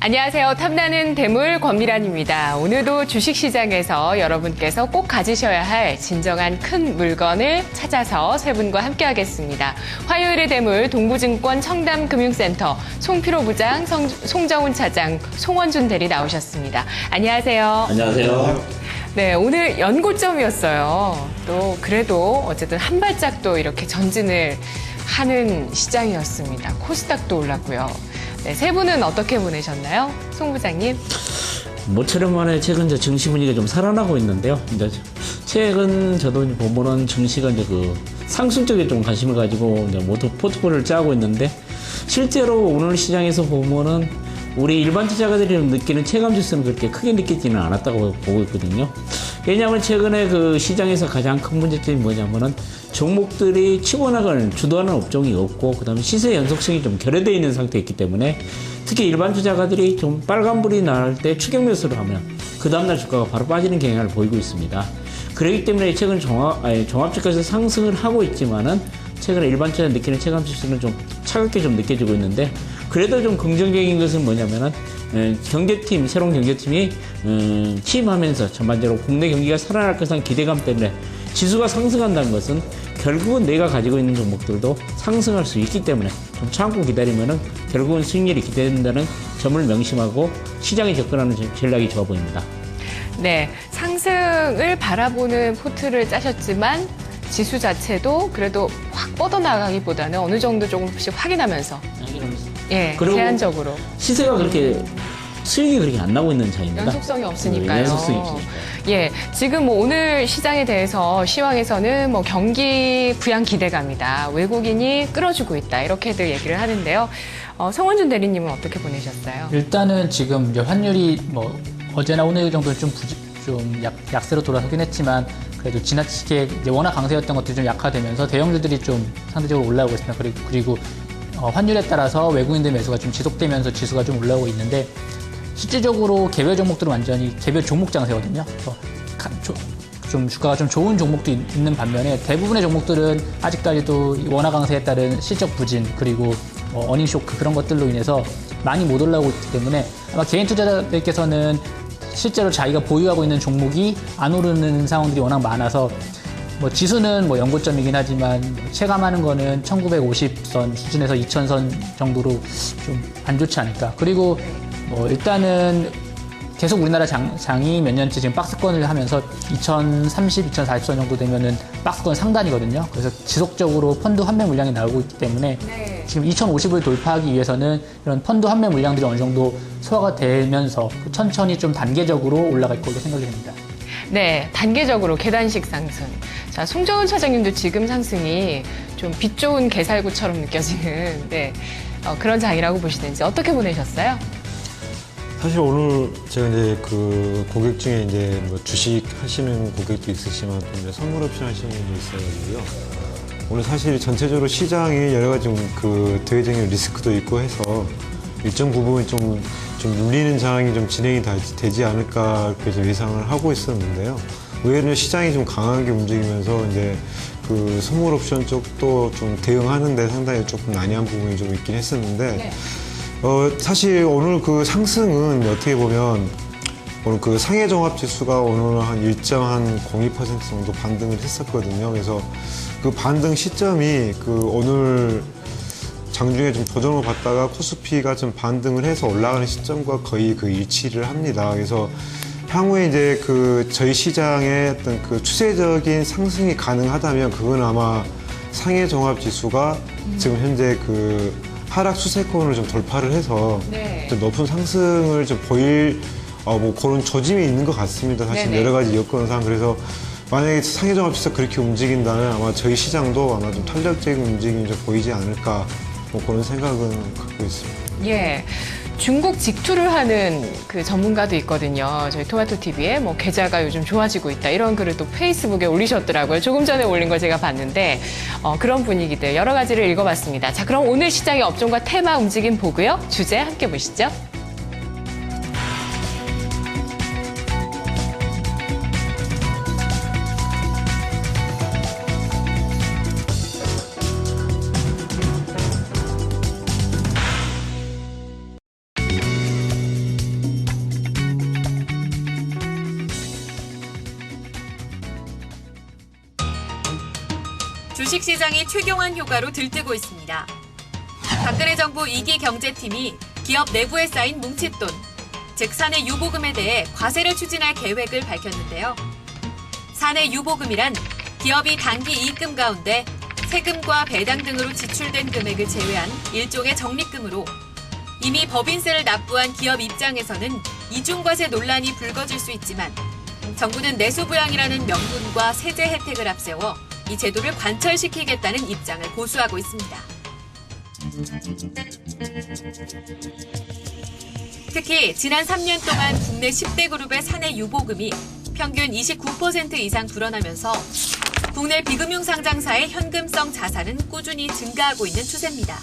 안녕하세요. 탐나는 대물 권미란입니다. 오늘도 주식시장에서 여러분께서 꼭 가지셔야 할 진정한 큰 물건을 찾아서 세 분과 함께하겠습니다. 화요일의 대물 동부증권 청담금융센터 송필호 부장, 송정훈 차장, 송원준 대리 나오셨습니다. 안녕하세요. 안녕하세요. 네, 오늘 연고점이었어요. 또 그래도 어쨌든 한 발짝 또 이렇게 전진을 하는 시장이었습니다. 코스닥도 올랐고요. 네, 세 분은 어떻게 보내셨나요? 송 부장님. 모처럼 만에 최근 이제 증시 분위기가 좀 살아나고 있는데요. 이제 최근 저도 보면은 증시가 이제 그 상승 쪽에 좀 관심을 가지고 이제 모두 포트폴리오를 짜고 있는데 실제로 오늘 시장에서 보면은 우리 일반 투자자들이 느끼는 체감 지수는 그렇게 크게 느끼지는 않았다고 보고 있거든요. 왜냐하면 최근에 그 시장에서 가장 큰 문제점이 뭐냐면은 종목들이 치고 나갈 주도하는 업종이 없고 그다음에 시세 연속성이 좀 결여되어 있는 상태였기 때문에 특히 일반 투자가들이 좀 빨간불이 날 때 추격 매수를 하면 그 다음날 주가가 바로 빠지는 경향을 보이고 있습니다. 그렇기 때문에 최근 종합주가에서 상승을 하고 있지만은 최근에 일반 투자자 느끼는 체감 지수는 좀 차갑게 좀 느껴지고 있는데 그래도 좀 긍정적인 것은 뭐냐면은 경제팀, 새로운 경제팀이 취임하면서 전반적으로 국내 경기가 살아날 것에 대한 기대감 때문에 지수가 상승한다는 것은 결국은 내가 가지고 있는 종목들도 상승할 수 있기 때문에 좀 참고 기다리면은 결국은 수익률이 기대된다는 점을 명심하고 시장에 접근하는 전략이 좋아 보입니다. 네, 상승을 바라보는 포트를 짜셨지만 지수 자체도 그래도 확 뻗어나가기보다는 어느 정도 조금씩 확인하면서 예, 제한적으로 시세가 그렇게 수익이 그렇게 안 나고 있는 차이입니다. 연속성이 없으니까요. 연속성이 없으니까. 예, 지금 뭐 오늘 시장에 대해서 시황에서는 뭐 경기 부양 기대감이다, 외국인이 끌어주고 있다 이렇게들 얘기를 하는데요. 송원준 대리님은 어떻게 보내셨어요? 일단은 지금 환율이 뭐 어제나 오늘 정도는 좀 약세로 돌아서긴 했지만 그래도 지나치게 이제 워낙 강세였던 것들이 좀 약화되면서 대형주들이 좀 상대적으로 올라오고 있습니다. 그리고 환율에 따라서 외국인들 매수가 좀 지속되면서 지수가 좀 올라오고 있는데 실질적으로 개별 종목들은 완전히 개별 종목 장세거든요. 좀 주가가 좀 좋은 종목도 있는 반면에 대부분의 종목들은 아직까지도 원화 강세에 따른 실적 부진 그리고 어닝 쇼크 그런 것들로 인해서 많이 못 올라오고 있기 때문에 아마 개인 투자자들께서는 실제로 자기가 보유하고 있는 종목이 안 오르는 상황들이 워낙 많아서 뭐 지수는 뭐 연고점이긴 하지만 체감하는 거는 1950선 수준에서 2000선 정도로 좀 안 좋지 않을까. 그리고 뭐 일단은 계속 우리나라 장이 몇 년째 지금 박스권을 하면서 2030, 2040선 정도 되면은 박스권 상단이거든요. 그래서 지속적으로 펀드 환매 물량이 나오고 있기 때문에 지금 2050을 돌파하기 위해서는 이런 펀드 환매 물량들이 어느 정도 소화가 되면서 천천히 좀 단계적으로 올라갈 걸로 생각이 됩니다. 네, 단계적으로 계단식 상승. 자, 송정훈 차장님도 지금 상승이 좀 빛 좋은 개살구처럼 느껴지는 그런 장이라고 보시는지 어떻게 보내셨어요? 사실 오늘 제가 이제 그 고객 중에 이제 뭐 주식 하시는 고객도 있으시지만 또 이제 선물 옵션 하시는 분도 있어가지고요. 오늘 사실 전체적으로 시장이 여러 가지 그 대외적인 리스크도 있고 해서 일정 부분 좀 눌리는 상황이 좀 진행이 되지 않을까 이렇게 좀 예상을 하고 있었는데요. 의외로 시장이 좀 강하게 움직이면서 이제 그 선물 옵션 쪽도 좀 대응하는데 상당히 조금 난해한 부분이 좀 있긴 했었는데 사실 오늘 그 상승은 어떻게 보면 오늘 그 상해 종합 지수가 오늘 한 1.02% 정도 반등을 했었거든요. 그래서 그 반등 시점이 그 오늘 장중에 좀 조정을 받다가 코스피가 좀 반등을 해서 올라가는 시점과 거의 그 일치를 합니다. 그래서 향후에 이제 그 저희 시장의 어떤 그 추세적인 상승이 가능하다면 그건 아마 상해 종합 지수가 지금 현재 그 하락 추세권을 좀 돌파를 해서 좀 높은 상승을 좀 보일 뭐 그런 조짐이 있는 것 같습니다. 사실 여러 가지 여건상 그래서 만약에 상해 종합 지수가 그렇게 움직인다면 아마 저희 시장도 아마 좀 탄력적인 움직임이 좀 보이지 않을까 뭐 그런 생각은 갖고 있습니다. 예. 중국 직투를 하는 그 전문가도 있거든요. 저희 토마토 TV에 뭐 계좌가 요즘 좋아지고 있다 이런 글을 또 페이스북에 올리셨더라고요. 조금 전에 올린 걸 제가 봤는데 그런 분위기들 여러 가지를 읽어봤습니다. 자, 그럼 오늘 시장의 업종과 테마 움직임 보고요. 주제 함께 보시죠. 주식시장이 최경환 효과로 들뜨고 있습니다. 박근혜 정부 2기 경제팀이 기업 내부에 쌓인 뭉칫돈, 즉 사내 유보금에 대해 과세를 추진할 계획을 밝혔는데요. 사내 유보금이란 기업이 단기 이익금 가운데 세금과 배당 등으로 지출된 금액을 제외한 일종의 적립금으로 이미 법인세를 납부한 기업 입장에서는 이중과세 논란이 불거질 수 있지만 정부는 내수부양이라는 명분과 세제 혜택을 앞세워 이 제도를 관철시키겠다는 입장을 고수하고 있습니다. 특히 지난 3년 동안 국내 10대 그룹의 사내 유보금이 평균 29% 이상 불어나면서 국내 비금융 상장사의 현금성 자산은 꾸준히 증가하고 있는 추세입니다.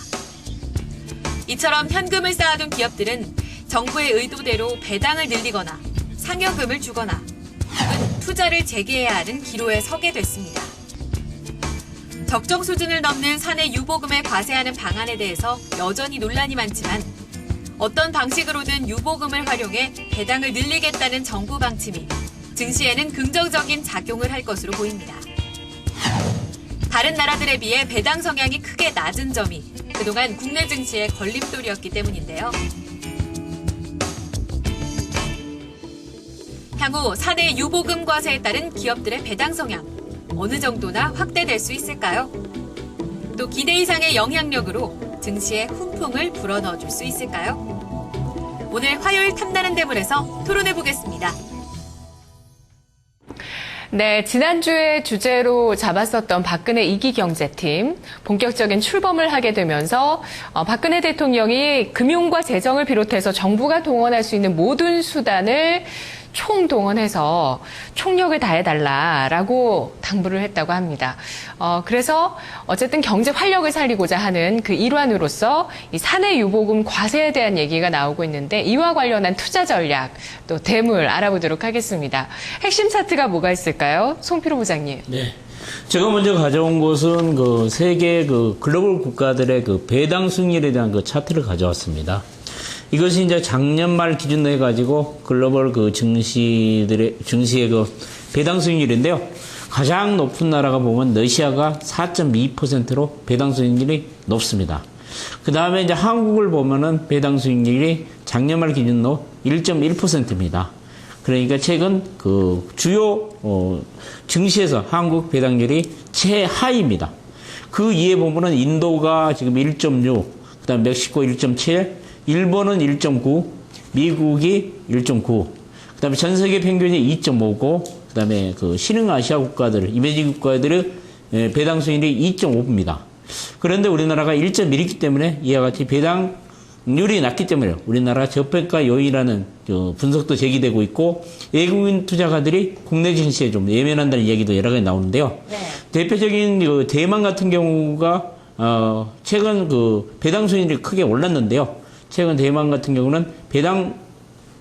이처럼 현금을 쌓아둔 기업들은 정부의 의도대로 배당을 늘리거나 상여금을 주거나 혹은 투자를 재개해야 하는 기로에 서게 됐습니다. 적정 수준을 넘는 사내 유보금을 과세하는 방안에 대해서 여전히 논란이 많지만 어떤 방식으로든 유보금을 활용해 배당을 늘리겠다는 정부 방침이 증시에는 긍정적인 작용을 할 것으로 보입니다. 다른 나라들에 비해 배당 성향이 크게 낮은 점이 그동안 국내 증시의 걸림돌이었기 때문인데요. 향후 사내 유보금 과세에 따른 기업들의 배당 성향 어느 정도나 확대될 수 있을까요? 또 기대 이상의 영향력으로 증시에 훈풍을 불어넣어 줄 수 있을까요? 오늘 화요일 탐나는 대물에서 토론해 보겠습니다. 네, 지난주에 주제로 잡았었던 박근혜 2기 경제팀 본격적인 출범을 하게 되면서 박근혜 대통령이 금융과 재정을 비롯해서 정부가 동원할 수 있는 모든 수단을 총동원해서 총력을 다해달라라고 당부를 했다고 합니다. 그래서 어쨌든 경제 활력을 살리고자 하는 그 일환으로서 이 사내 유보금 과세에 대한 얘기가 나오고 있는데 이와 관련한 투자 전략 또 대물 알아보도록 하겠습니다. 핵심 차트가 뭐가 있을까요? 송필호 부장님. 네. 제가 먼저 가져온 것은 그 세계 그 글로벌 국가들의 그 배당 수익률에 대한 그 차트를 가져왔습니다. 이것이 이제 작년 말 기준으로 해가지고 글로벌 그 증시의 그 배당 수익률인데요. 가장 높은 나라가 보면 러시아가 4.2%로 배당 수익률이 높습니다. 그 다음에 이제 한국을 보면은 배당 수익률이 작년 말 기준으로 1.1%입니다. 그러니까 최근 그 주요 증시에서 한국 배당률이 최하위입니다. 그 이에 보면은 인도가 지금 1.6, 그다음 멕시코 1.7, 일본은 1.9, 미국이 1.9, 그다음에 전 세계 평균이 2.5고, 그다음에 그 신흥아시아 국가들, 이메지 국가들의 배당 수익률이 2.5입니다. 그런데 우리나라가 1.1이기 때문에 이와 같이 배당률이 낮기 때문에 우리나라 저평가 요인이라는 분석도 제기되고 있고 외국인 투자가들이 국내 증시에 좀 예민한다는 이야기도 여러 가지 나오는데요. 네. 대표적인 그 대만 같은 경우가 최근 그 배당 수익률이 크게 올랐는데요. 최근 대만 같은 경우는 배당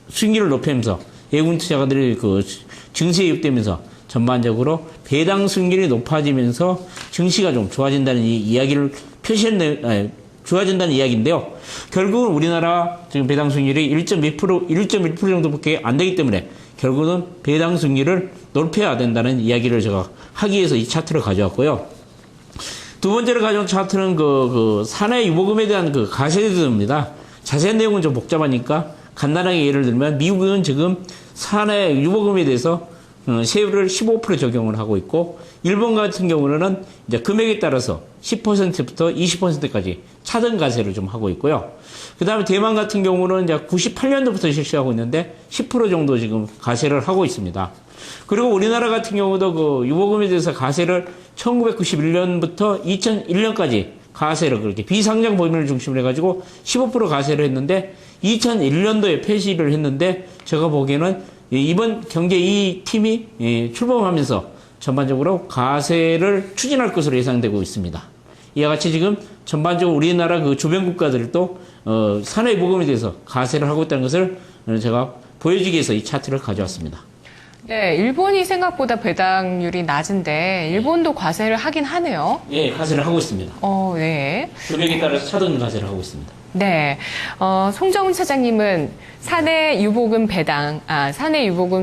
수익률을 높이면서 외국인 투자가들이 그 증시에 유입되면서 전반적으로 배당 수익률이 높아지면서 증시가 좀 좋아진다는 이야기를 좋아진다는 이야기인데요. 결국은 우리나라 지금 배당 수익률이 1.1% 정도밖에 안 되기 때문에 결국은 배당 수익률을 높여야 된다는 이야기를 제가 하기 위해서 이 차트를 가져왔고요. 두 번째로 가져온 차트는 그 사내 유보금에 대한 그 가세제도입니다. 자세한 내용은 좀 복잡하니까 간단하게 예를 들면 미국은 지금 사내 유보금에 대해서 세율을 15% 적용을 하고 있고 일본 같은 경우는 이제 금액에 따라서 10%부터 20%까지 차등 가세를 좀 하고 있고요. 그 다음에 대만 같은 경우는 이제 98년도부터 실시하고 있는데 10% 정도 지금 가세를 하고 있습니다. 그리고 우리나라 같은 경우도 그 유보금에 대해서 가세를 1991년부터 2001년까지 가세를 그렇게 비상장 범위를 중심으로 해가지고 15% 가세를 했는데 2001년도에 폐지를 했는데 제가 보기에는 이번 경제 이 팀이 출범하면서 전반적으로 가세를 추진할 것으로 예상되고 있습니다. 이와 같이 지금 전반적으로 우리나라 그 주변 국가들도 사내 유보금에 대해서 가세를 하고 있다는 것을 제가 보여주기 위해서 이 차트를 가져왔습니다. 네, 일본이 생각보다 배당률이 낮은데 일본도 과세를 하긴 하네요. 예, 가세를 하고 있습니다. 네. 금액에 따라서 차등 가세를 하고 있습니다. 네, 송정훈 차장님은 사내 유보금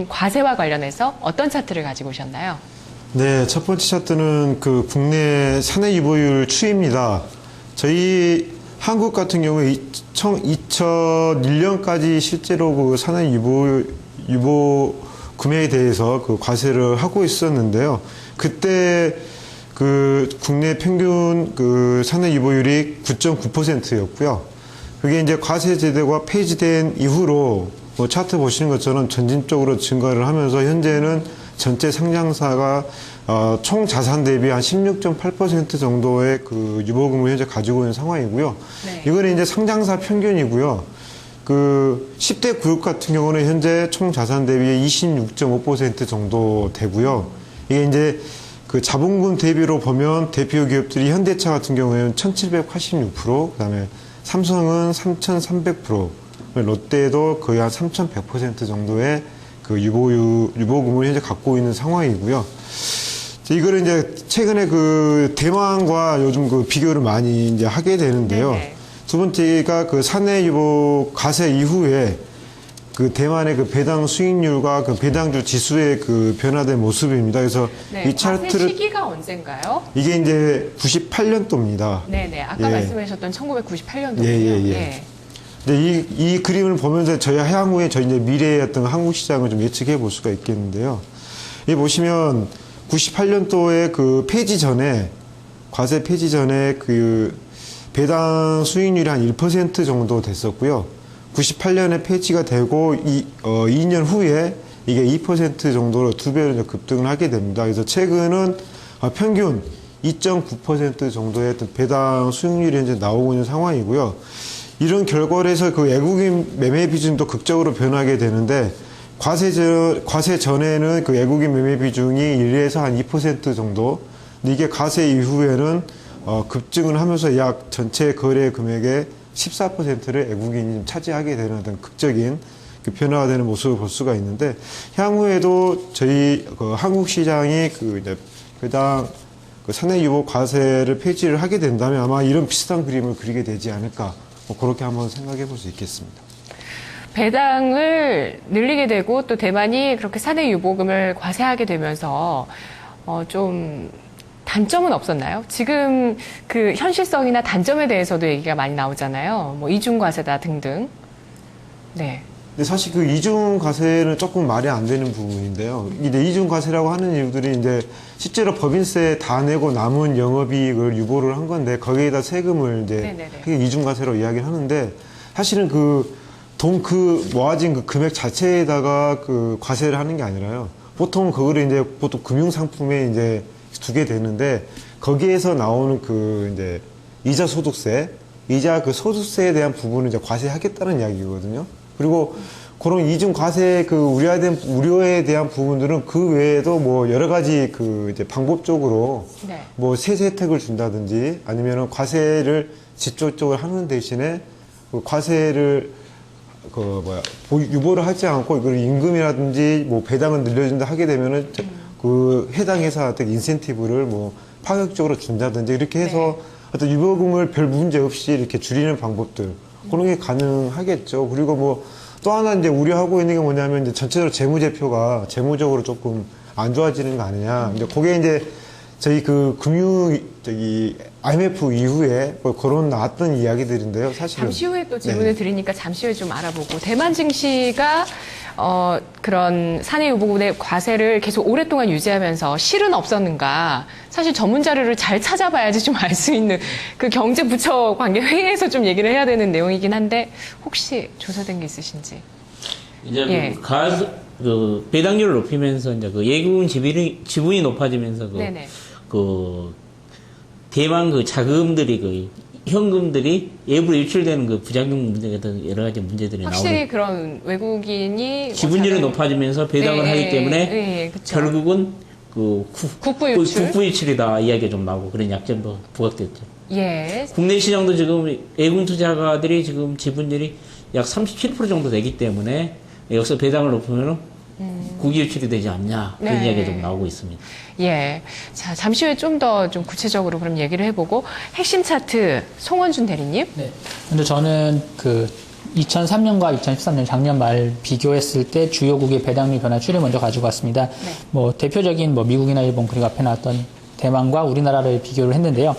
과세와 관련해서 어떤 차트를 가지고 오셨나요? 네, 첫 번째 차트는 그 국내 사내 유보율 추이입니다. 저희 한국 같은 경우에 2001년까지 실제로 그 사내 유보 금액에 대해서 그 과세를 하고 있었는데요. 그때 그 국내 평균 그 사내 유보율이 9.9%였고요. 그게 이제 과세 제도가 폐지된 이후로 뭐 차트 보시는 것처럼 점진적으로 증가를 하면서 현재는 전체 상장사가 총 자산 대비 한 16.8% 정도의 그 유보금을 현재 가지고 있는 상황이고요. 네. 이거는 이제 상장사 평균이고요. 그 10대 그룹 같은 경우는 현재 총 자산 대비 26.5% 정도 되고요. 이게 이제 그 자본금 대비로 보면 대표 기업들이 현대차 같은 경우에는 1786%, 그다음에 삼성은 3300%, 롯데도 거의 한 3100% 정도의 그 유보금을 현재 갖고 있는 상황이고요. 이거를 이제 최근에 그 대만과 요즘 그 비교를 많이 이제 하게 되는데요. 네네. 두 번째가 그 사내 유보 과세 이후에 그 대만의 그 배당 수익률과 그 배당주 지수의 그 변화된 모습입니다. 그래서 네, 이 과세 차트를 시기가 언젠가요? 이게 이제 98년도입니다. 네네. 아까 예. 말씀하셨던 1998년도군요. 예. 근데 이 그림을 보면서 저희 향후에 저희 이제 미래의 어떤 한국 시장을 좀 예측해 볼 수가 있겠는데요. 이 보시면 98년도에 그 폐지 전에 과세 폐지 전에 그 배당 수익률이 한 1% 정도 됐었고요. 98년에 폐지가 되고 2년 후에 이게 2% 정도로 2배로 급등을 하게 됩니다. 그래서 최근은 평균 2.9% 정도의 어떤 배당 수익률이 현재 나오고 있는 상황이고요. 이런 결과로 해서 그 외국인 매매 비중도 극적으로 변하게 되는데 과세 전에는 그 외국인 매매 비중이 1에서 한 2% 정도. 근데 이게 과세 이후에는 급증을 하면서 약 전체 거래 금액의 14%를 외국인이 차지하게 되는 어떤 극적인 그 변화가 되는 모습을 볼 수가 있는데 향후에도 저희 그 한국 시장이 그 이제 배당 그 사내 유보 과세를 폐지를 하게 된다면 아마 이런 비슷한 그림을 그리게 되지 않을까 뭐 그렇게 한번 생각해 볼 수 있겠습니다. 배당을 늘리게 되고 또 대만이 그렇게 사내 유보금을 과세하게 되면서 좀 단점은 없었나요? 지금 그 현실성이나 단점에 대해서도 얘기가 많이 나오잖아요. 뭐 이중 과세다 등등. 네. 근데 사실 그 이중 과세는 조금 말이 안 되는 부분인데요. 이제 이중 과세라고 하는 이유들이 이제 실제로 법인세 다 내고 남은 영업이익을 유보를 한 건데 거기에다 세금을 이제 네네네. 그게 이중 과세로 이야기를 하는데 사실은 모아진 그 금액 자체에다가 그 과세를 하는 게 아니라요. 보통 그거를 이제 보통 금융상품에 이제 두게 되는데 거기에서 나오는 그 이제 이자 그 소득세에 대한 부분을 이제 과세하겠다는 이야기거든요. 그리고 그런 이중 과세 그 우려에 대한 부분들은 그 외에도 뭐 여러 가지 그 이제 방법적으로 네. 뭐 세제 혜택을 준다든지 아니면은 과세를 직접적으로 하는 대신에 그 과세를 유보를 하지 않고 이걸 임금이라든지 뭐 배당을 늘려준다 하게 되면은 그 해당 회사한테 인센티브를 뭐 파격적으로 준다든지 이렇게 해서 어떤 유보금을 별 문제 없이 이렇게 줄이는 방법들 그런 게 가능하겠죠. 그리고 뭐 또 하나 이제 우려하고 있는 게 뭐냐면 이제 전체적으로 재무제표가 재무적으로 조금 안 좋아지는 거 아니냐. 이제 그게 이제 저희 그 IMF 이후에 뭐 그런 나왔던 이야기들인데요. 사실은. 잠시 후에 또 질문을 드리니까 잠시 후에 좀 알아보고 대만 증시가 그런 사내 유보금의 과세를 계속 오랫동안 유지하면서 실은 없었는가. 사실 전문 자료를 잘 찾아봐야지 좀 알 수 있는 그 경제부처 관계 회의에서 좀 얘기를 해야 되는 내용이긴 한데 혹시 조사된 게 있으신지. 이제 예. 그 배당률을 높이면서 이제 그 예금 지분이 높아지면서 네네. 그 대만 그 자금들이 그 현금들이 외부로 유출되는 그 부작용 문제 같은 여러 가지 문제들이 확실히 나오는 그런 외국인이 지분율이 자금- 높아지면서 배당을 네, 하기 때문에 네, 그쵸. 결국은 그 국부 유출? 국부 유출이다 이야기가 좀 나오고 그런 약점도 부각됐죠. 예. 국내 시장도 지금 외국 투자가들이 지금 지분율이 약 37% 정도 되기 때문에 여기서 배당을 높이면 국위 유출이 되지 않냐 그런 네. 이야기가 좀 나오고 있습니다. 예. 자, 잠시 후에 좀 더 좀 구체적으로 그럼 얘기를 해보고 핵심 차트 송원준 대리님. 네. 근데 저는 그 2003년과 2013년 작년 말 비교했을 때 주요국의 배당률 변화 추이를 먼저 가지고 왔습니다. 뭐 대표적인 뭐 미국이나 일본 그리고 앞에 나왔던 대만과 우리나라를 비교를 했는데요.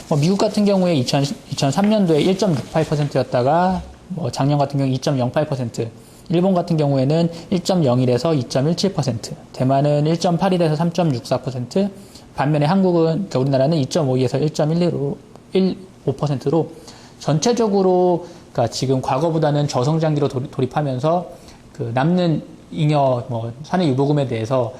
뭐 미국 같은 경우에 2003년도에 1.68%였다가 뭐 작년 같은 경우 2.08%, 일본 같은 경우에는 1.01에서 2.17%, 대만은 1.81에서 3.64%, 반면에 한국은 그러니까 우리나라는 2.52에서 1.15%로 전체적으로 그러니까 지금 과거보다는 저성장기로 돌입하면서 그 남는 잉여 뭐 사내 유보금에 대해서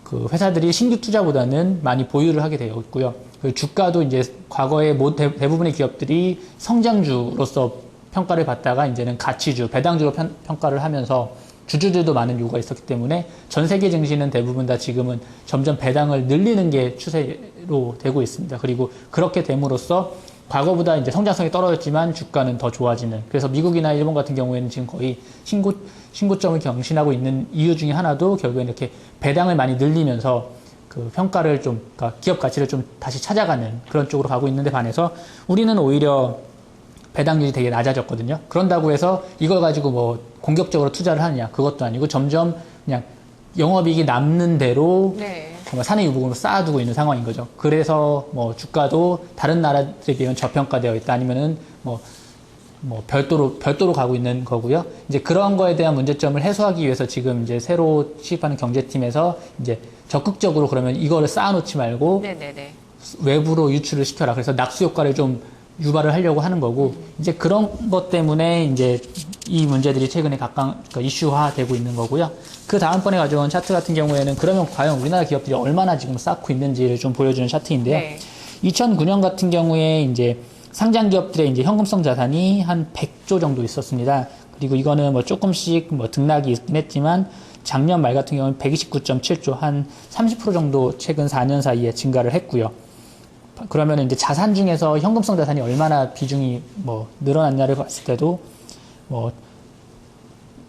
그 회사들이 신규 투자보다는 많이 보유를 하게 되어 있고요. 그 주가도 이제 과거에 대부분의 기업들이 성장주로서 평가를 받다가 이제는 가치주, 배당주로 평가를 하면서 주주들도 많은 요구가 있었기 때문에 전 세계 증시는 대부분 다 지금은 점점 배당을 늘리는 게 추세로 되고 있습니다. 그리고 그렇게 됨으로써 과거보다 이제 성장성이 떨어졌지만 주가는 더 좋아지는. 그래서 미국이나 일본 같은 경우에는 지금 거의 신고점을 경신하고 있는 이유 중에 하나도 결국엔 이렇게 배당을 많이 늘리면서 그 평가를 좀, 그러니까 기업 가치를 좀 다시 찾아가는 그런 쪽으로 가고 있는데 반해서 우리는 오히려 배당률이 되게 낮아졌거든요. 그런다고 해서 이걸 가지고 뭐 공격적으로 투자를 하느냐, 그것도 아니고 점점 그냥 영업이익이 남는 대로 정말 사내 유보금을 쌓아두고 있는 상황인 거죠. 그래서 뭐 주가도 다른 나라들에 비하면 저평가되어 있다, 아니면은 뭐 별도로 가고 있는 거고요. 이제 그런 거에 대한 문제점을 해소하기 위해서 지금 이제 새로 취입하는 경제팀에서 이제 적극적으로 그러면 이거를 쌓아놓지 말고 외부로 유출을 시켜라. 그래서 낙수 효과를 좀 유발을 하려고 하는 거고, 이제 그런 것 때문에 이제 이 문제들이 최근에 그러니까 이슈화되고 있는 거고요. 그 다음번에 가져온 차트 같은 경우에는 그러면 과연 우리나라 기업들이 얼마나 지금 쌓고 있는지를 좀 보여주는 차트인데요. 2009년 같은 경우에 이제 상장 기업들의 이제 현금성 자산이 한 100조 정도 있었습니다. 그리고 이거는 뭐 조금씩 뭐 등락이 있긴 했지만 작년 말 같은 경우는 129.7조, 한 30% 정도 최근 4년 사이에 증가를 했고요. 그러면 이제 자산 중에서 현금성 자산이 얼마나 비중이 뭐 늘어났냐를 봤을 때도 뭐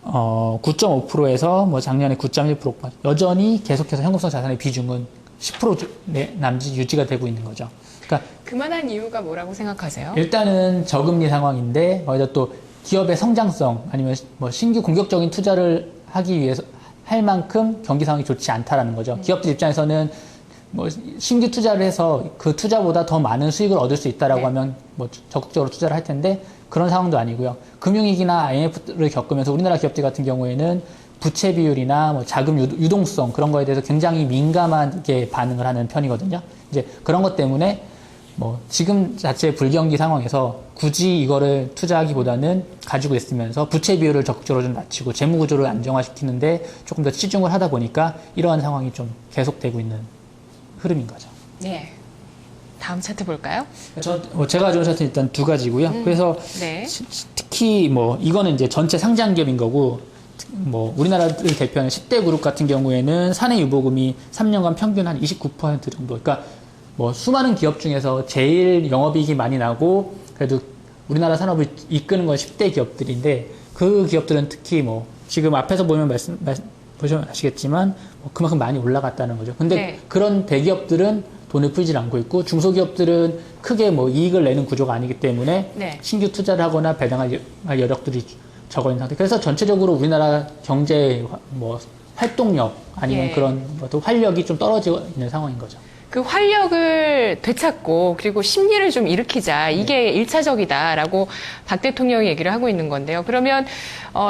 9.5%에서 뭐 작년에 9.1%까지 여전히 계속해서 현금성 자산의 비중은 10% 남짓 유지가 되고 있는 거죠. 그러니까 그만한 이유가 뭐라고 생각하세요? 일단은 저금리 상황인데 거기다 또 기업의 성장성 아니면 뭐 신규 공격적인 투자를 하기 위해서 할 만큼 경기 상황이 좋지 않다라는 거죠. 기업들 입장에서는 뭐 신규 투자를 해서 그 투자보다 더 많은 수익을 얻을 수 있다라고 하면 뭐 적극적으로 투자를 할 텐데 그런 상황도 아니고요. 금융위기나 IMF를 겪으면서 우리나라 기업들 같은 경우에는 부채 비율이나 뭐 자금 유동성 그런 거에 대해서 굉장히 민감하게 반응을 하는 편이거든요. 이제 그런 것 때문에 뭐 지금 자체 불경기 상황에서 굳이 이거를 투자하기보다는 가지고 있으면서 부채 비율을 적극적으로 좀 낮추고 재무 구조를 안정화시키는데 조금 더 치중을 하다 보니까 이러한 상황이 좀 계속되고 있는 흐름인 거죠. 네. 다음 차트 볼까요? 제가 가져온 차트는 일단 두 가지고요. 그래서 특히 뭐 이거는 이제 전체 상장 기업인 거고, 뭐 우리나라를 대표하는 10대 그룹 같은 경우에는 사내 유보금이 3년간 평균 한 29% 정도. 그러니까 뭐 수많은 기업 중에서 제일 영업이익이 많이 나고 그래도 우리나라 산업을 이끄는 건 10대 기업들인데 그 기업들은 특히 뭐 지금 앞에서 보면 보시면 아시겠지만 뭐 그만큼 많이 올라갔다는 거죠. 근데 그런 대기업들은 돈을 풀질 않고 있고 중소기업들은 크게 뭐 이익을 내는 구조가 아니기 때문에 신규 투자를 하거나 배당할 여력들이 적어 있는 상태. 그래서 전체적으로 우리나라 경제 뭐 활동력 아니면 그런 또 활력이 좀 떨어지고 있는 상황인 거죠. 그 활력을 되찾고 그리고 심리를 좀 일으키자. 이게 1차적이다라고 박 대통령이 얘기를 하고 있는 건데요. 그러면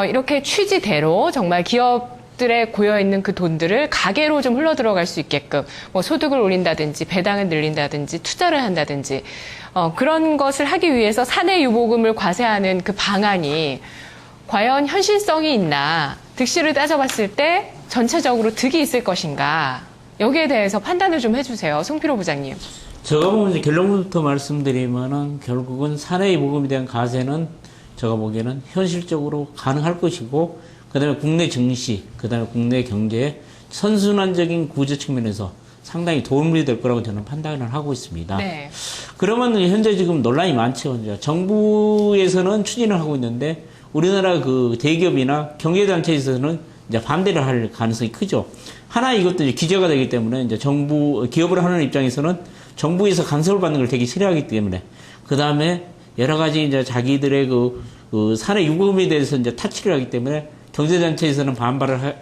이렇게 취지대로 정말 기업들에 고여있는 그 돈들을 가계로 좀 흘러들어갈 수 있게끔 뭐 소득을 올린다든지 배당을 늘린다든지 투자를 한다든지 그런 것을 하기 위해서 사내 유보금을 과세하는 그 방안이 과연 현실성이 있나, 득실을 따져봤을 때 전체적으로 득이 있을 것인가, 여기에 대해서 판단을 좀 해주세요. 송필호 부장님. 제가 보면 이제 결론부터 말씀드리면은 결국은 사내 유보금에 대한 과세는 제가 보기에는 현실적으로 가능할 것이고, 그 다음에 국내 증시, 그 다음에 국내 경제의 선순환적인 구조 측면에서 상당히 도움이 될 거라고 저는 판단을 하고 있습니다. 그러면 현재 지금 논란이 많죠. 정부에서는 추진을 하고 있는데 우리나라 그 대기업이나 경제단체에서는 이제 반대를 할 가능성이 크죠. 하나 이것도 이제 규제가 되기 때문에 이제 기업을 하는 입장에서는 정부에서 간섭을 받는 걸 되게 싫어하기 때문에, 그 다음에 여러 가지 이제 자기들의 그 사내 유보금에 대해서 이제 타치를 하기 때문에 경제단체에서는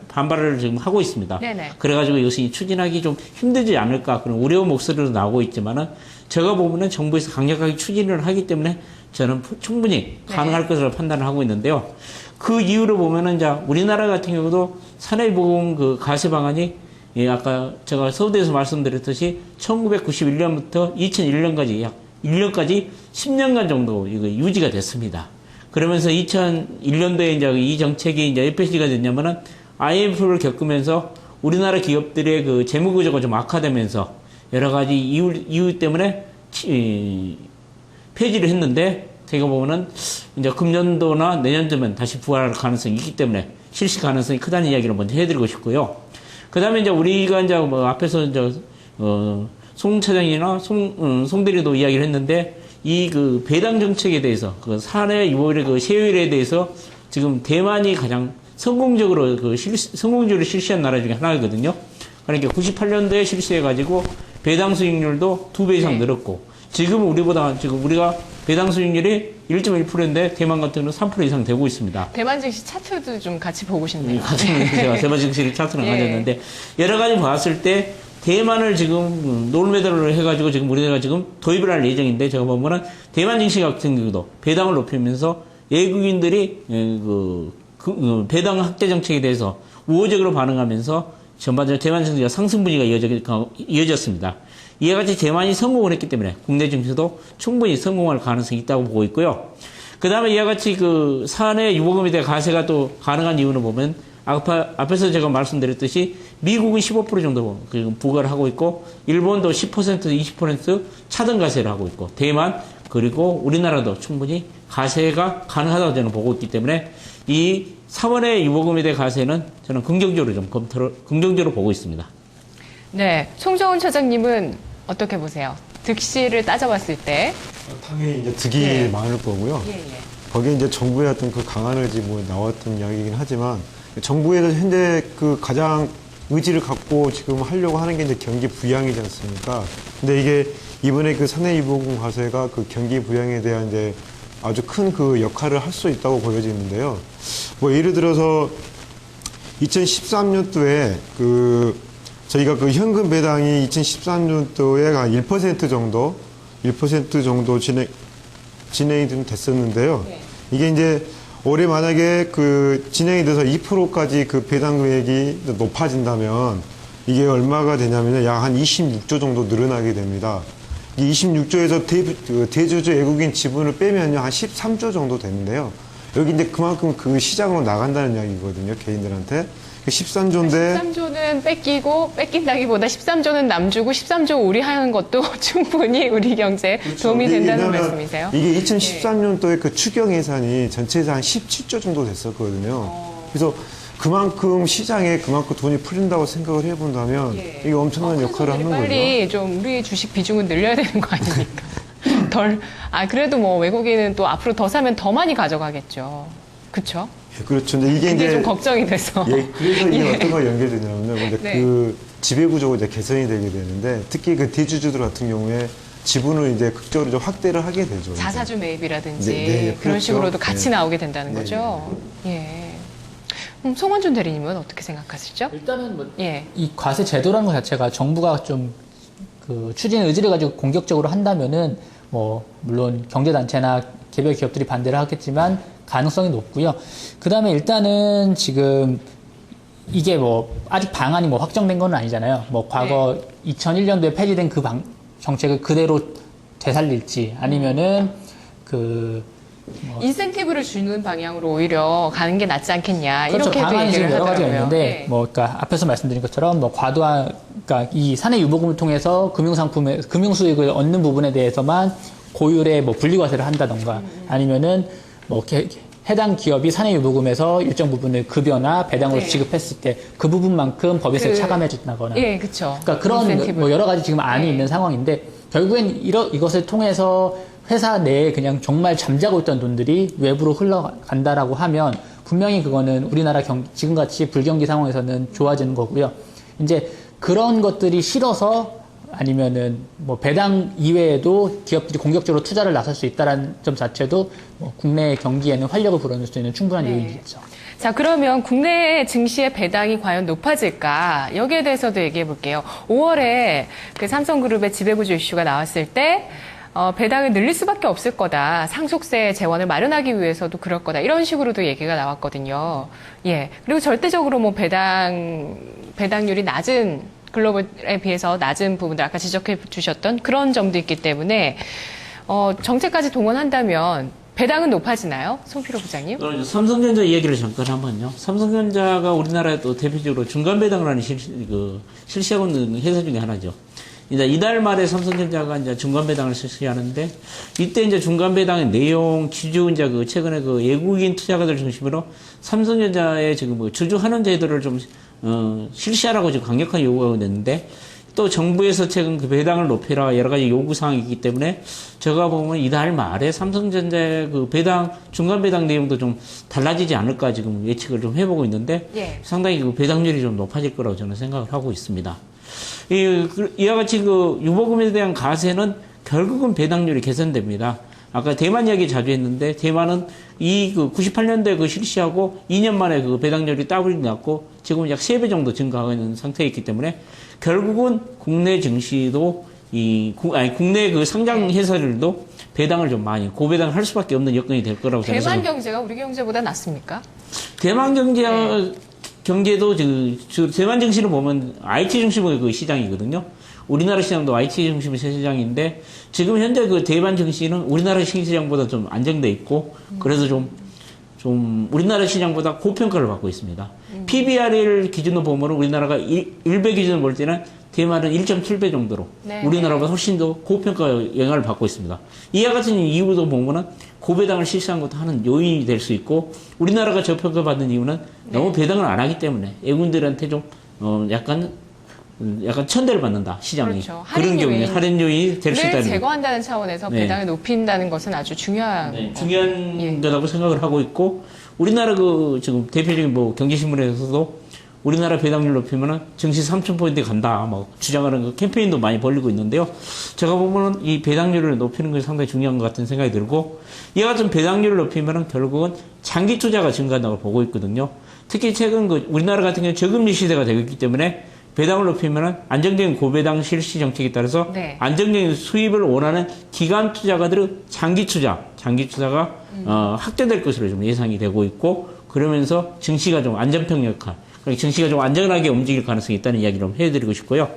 반발을 지금 하고 있습니다. 네네. 그래가지고 이것이 추진하기 좀 힘들지 않을까 그런 우려 목소리도 나오고 있지만은 제가 보면은 정부에서 강력하게 추진을 하기 때문에 저는 충분히 가능할 것으로 판단을 하고 있는데요. 그 이유를 보면은 이제 우리나라 같은 경우도 사내보험 그 가세 방안이 예, 아까 제가 서울대에서 말씀드렸듯이 1991년부터 2001년까지 약 1년까지 10년간 정도 이거 유지가 됐습니다. 그러면서 2001년도에 이제 이 정책이 이제 몇 시가 됐냐면은 IMF를 겪으면서 우리나라 기업들의 그 재무 구조가 좀 악화되면서 여러 가지 이유 때문에 폐지를 했는데 제가 보면은 이제 금년도나 내년쯤은 다시 부활할 가능성이 있기 때문에 실시 가능성이 크다는 이야기를 먼저 해드리고 싶고요. 그 다음에 이제 우리가 이제 뭐 앞에서 이제 송 차장이나 송 대리도 이야기를 했는데 이 그 배당 정책에 대해서 그 사내 유보율의 그 세율에 대해서 지금 대만이 가장 성공적으로 성공적으로 실시한 나라 중에 하나거든요. 그러니까 98년도에 실시해가지고 배당 수익률도 2배 이상 늘었고 지금 우리가 배당 수익률이 1.1%인데 대만 같은 경우는 3% 이상 되고 있습니다. 대만 증시 차트도 좀 같이 보고 싶네요. 같이 제가 대만 증시 차트를 예. 가졌는데 여러 가지 봤을 때 대만을 지금 노르메드로 해가지고 지금 우리나라가 지금 도입을 할 예정인데 제가 보면은 대만 증시 같은 경우도 배당을 높이면서 외국인들이 배당 확대 정책에 대해서 우호적으로 반응하면서 전반적으로 대만 증시가 상승 분위기가 이어졌습니다. 이와 같이 대만이 성공을 했기 때문에 국내 증시도 충분히 성공할 가능성이 있다고 보고 있고요. 그 다음에 이와 같이 그 사내 유보금에 대한 가세가 또 가능한 이유는 보면 앞에서 제가 말씀드렸듯이 미국은 15% 정도 부과를 하고 있고 일본도 10% 20% 차등 가세를 하고 있고 대만 그리고 우리나라도 충분히 가세가 가능하다고 저는 보고 있기 때문에 이 3원의 유보금에 대한 가세는 저는 긍정적으로 보고 있습니다. 네, 송정훈 처장님은 어떻게 보세요? 득실을 따져봤을 때. 당연히 이제 득이 예. 많을 거고요. 예. 거기에 이제 정부의 어떤 그 강안을 지금 나왔던 이야기이긴 하지만 정부에서 현재 그 가장 의지를 갖고 지금 하려고 하는 게 이제 경기 부양이지 않습니까? 근데 이게 이번에 그 사내 유보금 과세가 그 경기 부양에 대한 이제 아주 큰 그 역할을 할 수 있다고 보여지는데요. 뭐 예를 들어서 2013년도에 저희가 그 현금 배당이 2013년도에 한 1% 정도 진행이 좀 됐었는데요. 이게 이제 올해 만약에 그 진행이 돼서 2%까지 그 배당 금액이 높아진다면 이게 얼마가 되냐면요. 약 한 26조 정도 늘어나게 됩니다. 이 26조에서 대주주 외국인 지분을 빼면요. 한 13조 정도 되는데요. 여기 이제 그만큼 그 시장으로 나간다는 이야기거든요. 개인들한테. 13조인데. 13조는 뺏긴다기보다 13조는 남주고 13조 우리 하는 것도 충분히 우리 경제에 도움이 된다는 말씀이세요? 이게 2013년도에 그 추경 예산이 전체 예산 한 17조 정도 됐었거든요. 그래서 그만큼 시장에 그만큼 돈이 풀린다고 생각을 해본다면 이게 엄청난 역할을 하는 거죠. 빨리 좀 우리 주식 비중은 늘려야 되는 거 아닙니까? 그래도 뭐 외국인은 또 앞으로 더 사면 더 많이 가져가겠죠. 그쵸? 예, 그렇죠. 근데 이게 그게 이제 좀 걱정이 돼서. 예, 그래서 이게 어떤 거 연결되냐면요. 근데 네. 그 지배 구조가 이제 개선이 되게 되는데 특히 그 대주주들 같은 경우에 지분을 이제 극적으로 좀 확대를 하게 되죠. 자사주 매입이라든지 네, 그런 그렇죠. 식으로도 같이 네. 나오게 된다는 거죠. 예. 송원준 대리님은 어떻게 생각하시죠? 일단은 뭐 예. 이 과세 제도라는 것 자체가 정부가 좀 그 추진 의지를 가지고 공격적으로 한다면은 뭐 물론 경제단체나 개별 기업들이 반대를 하겠지만 가능성이 높고요. 그 다음에 일단은 지금 이게 뭐 아직 방안이 뭐 확정된 건 아니잖아요. 뭐 과거 2001년도에 폐지된 그 정책을 그대로 되살릴지 아니면은 인센티브를 주는 방향으로 오히려 가는 게 낫지 않겠냐. 그렇죠. 이렇게도 방안이 얘기를 지금 여러 가지가 하더라고요. 있는데, 네. 뭐, 그러니까 앞에서 말씀드린 것처럼, 뭐, 과도한, 그러니까 이 사내 유보금을 통해서 금융 수익을 얻는 부분에 대해서만 고율의 뭐 분리과세를 한다던가, 아니면은 뭐, 해당 기업이 사내 유보금에서 일정 부분을 급여나 배당으로 네. 지급했을 때 그 부분만큼 법인세를 차감해 준다거나. 예, 그렇죠. 그러니까 그런 인센티브. 뭐 여러 가지 지금 안이 네. 있는 상황인데, 결국엔 이것을 통해서 회사 내에 그냥 정말 잠자고 있던 돈들이 외부로 흘러간다라고 하면 분명히 그거는 우리나라 지금같이 불경기 상황에서는 좋아지는 거고요. 이제 그런 것들이 싫어서 아니면은 뭐 배당 이외에도 기업들이 공격적으로 투자를 나설 수 있다는 점 자체도 뭐 국내 경기에는 활력을 불어넣을 수 있는 충분한 네. 요인이겠죠. 자, 그러면 국내 증시의 배당이 과연 높아질까? 여기에 대해서도 얘기해 볼게요. 5월에 그 삼성그룹의 지배구조 이슈가 나왔을 때 배당을 늘릴 수밖에 없을 거다. 상속세 재원을 마련하기 위해서도 그럴 거다. 이런 식으로도 얘기가 나왔거든요. 예. 그리고 절대적으로 뭐 배당률이 낮은 글로벌에 비해서 낮은 부분들 아까 지적해 주셨던 그런 점도 있기 때문에 정책까지 동원한다면 배당은 높아지나요? 송필호 부장님? 그럼 이제 삼성전자 이야기를 잠깐 한번요. 삼성전자가 우리나라에 또 대표적으로 중간 배당을 하는 실시하고 있는 회사 중에 하나죠. 이제 이달 말에 삼성전자가 이제 중간 배당을 실시하는데 이때 이제 중간 배당의 내용, 기주 이제 최근에 외국인 투자가들 중심으로 삼성전자의 지금 주주 환원 제도를 좀 실시하라고 지금 강력하게 요구하고 있는데 또 정부에서 최근 그 배당을 높이라 여러 가지 요구 사항이 있기 때문에 제가 보면 이달 말에 삼성전자의 배당 중간 배당 내용도 좀 달라지지 않을까 지금 예측을 좀 해보고 있는데 예. 상당히 배당률이 좀 높아질 거라고 저는 생각을 하고 있습니다. 이와 같이 유보금에 대한 가세는 결국은 배당률이 개선됩니다. 아까 대만 이야기 자주 했는데 대만은 98년도에 실시하고 2년 만에 배당률이 더블이 났고 지금 약 3배 정도 증가하고 있는 상태이기 때문에 결국은 국내 증시도 국내 상장 회사들도 배당을 좀 많이 고배당을 할 수밖에 없는 여건이 될 거라고 저는 대만 생각합니다. 경제가 우리 경제보다 낫습니까? 대만 경제도 대만 증시를 보면 IT 중심의 시장이거든요. 우리나라 시장도 IT 중심의 시장인데 지금 현재 대만 증시는 우리나라 시장보다 좀 안정돼 있고 그래서 좀 우리나라 시장보다 고평가를 받고 있습니다. PBR을 기준으로 보면 우리나라가 1배 기준으로 볼 때는 대만은 1.7배 정도로 네. 우리나라보다 훨씬 더 고평가 영향을 받고 있습니다. 이와 같은 이유도 보면은 고배당을 실시한 것도 하는 요인이 될 수 있고 우리나라가 저평가받는 이유는 너무 배당을 안 하기 때문에 외국인들한테 좀 약간 천대를 받는다 시장이. 그렇죠. 그런 경우에 할인 요인이 될 수 를 있다는 제거한다는 차원에서 네. 배당을 높인다는 것은 아주 중요한 중요한 거라고 생각을 하고 있고 우리나라 지금 대표적인 경제신문에서도 우리나라 배당률 높이면은 증시 3,000포인트 간다 주장하는 캠페인도 많이 벌리고 있는데요. 제가 보면은 이 배당률을 높이는 것이 상당히 중요한 것 같은 생각이 들고 이와 같은 배당률을 높이면은 결국은 장기 투자가 증가한다고 보고 있거든요. 특히 최근 우리나라 같은 경우는 저금리 시대가 되고 있기 때문에 배당을 높이면은 안정적인 고배당 실시 정책에 따라서 네. 안정적인 수입을 원하는 기관 투자가들의 장기 투자가 확대될 것으로 좀 예상이 되고 있고 그러면서 증시가 좀 안전평 역할, 증시가 좀 안전하게 움직일 가능성이 있다는 이야기를 좀 해드리고 싶고요.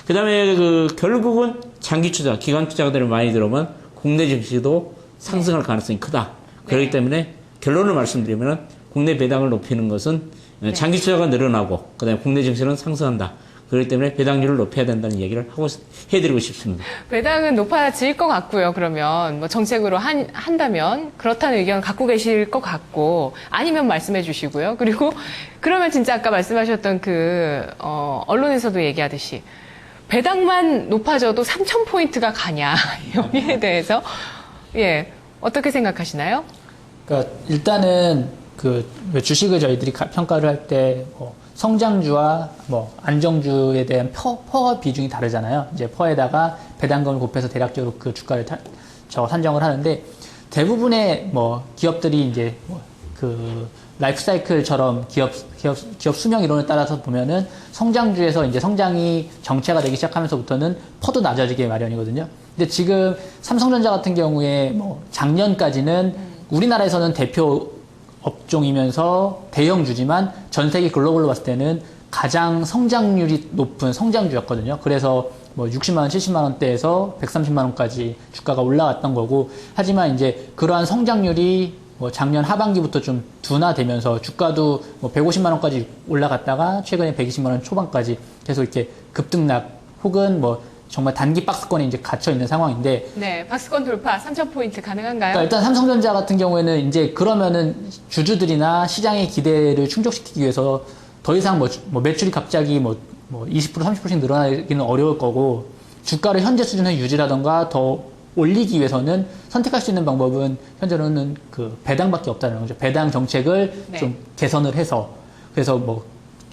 그 다음에 결국은 장기 투자, 기관 투자가들을 많이 들어오면 국내 증시도 상승할 가능성이 크다. 그렇기 때문에 결론을 말씀드리면 국내 배당을 높이는 것은 장기 투자가 늘어나고 그다음에 국내 증시는 상승한다. 그렇기 때문에 배당률을 높여야 된다는 얘기를 해드리고 싶습니다. 배당은 높아질 것 같고요. 그러면 정책으로 한다면 그렇다는 의견 갖고 계실 것 같고 아니면 말씀해 주시고요. 그리고 그러면 진짜 아까 말씀하셨던 언론에서도 얘기하듯이 배당만 높아져도 3,000포인트가 가냐 여기에 대해서 어떻게 생각하시나요? 그러니까 일단은 주식을 저희들이 평가를 할 때 성장주와 안정주에 대한 퍼 비중이 다르잖아요. 이제 퍼에다가 배당금을 곱해서 대략적으로 그 주가를 산정을 하는데 대부분의 기업들이 이제 라이프 사이클처럼 기업 수명 이론에 따라서 보면은 성장주에서 이제 성장이 정체가 되기 시작하면서부터는 퍼도 낮아지게 마련이거든요. 근데 지금 삼성전자 같은 경우에 작년까지는 우리나라에서는 대표 업종이면서 대형주지만 전 세계 글로벌로 봤을 때는 가장 성장률이 높은 성장주였거든요. 그래서 60만 원, 70만 원대에서 130만 원까지 주가가 올라왔던 거고 하지만 이제 그러한 성장률이 작년 하반기부터 좀 둔화되면서 주가도 150만 원까지 올라갔다가 최근에 120만 원 초반까지 계속 이렇게 급등락 혹은 정말 단기 박스권에 이제 갇혀 있는 상황인데. 네, 박스권 돌파 3,000포인트 가능한가요? 그러니까 일단 삼성전자 같은 경우에는 이제 그러면은 주주들이나 시장의 기대를 충족시키기 위해서 더 이상 매출이 갑자기 20% 30%씩 늘어나기는 어려울 거고 주가를 현재 수준에 유지라던가 더 올리기 위해서는 선택할 수 있는 방법은 현재로는 배당밖에 없다는 거죠. 배당 정책을 좀 개선을 해서 그래서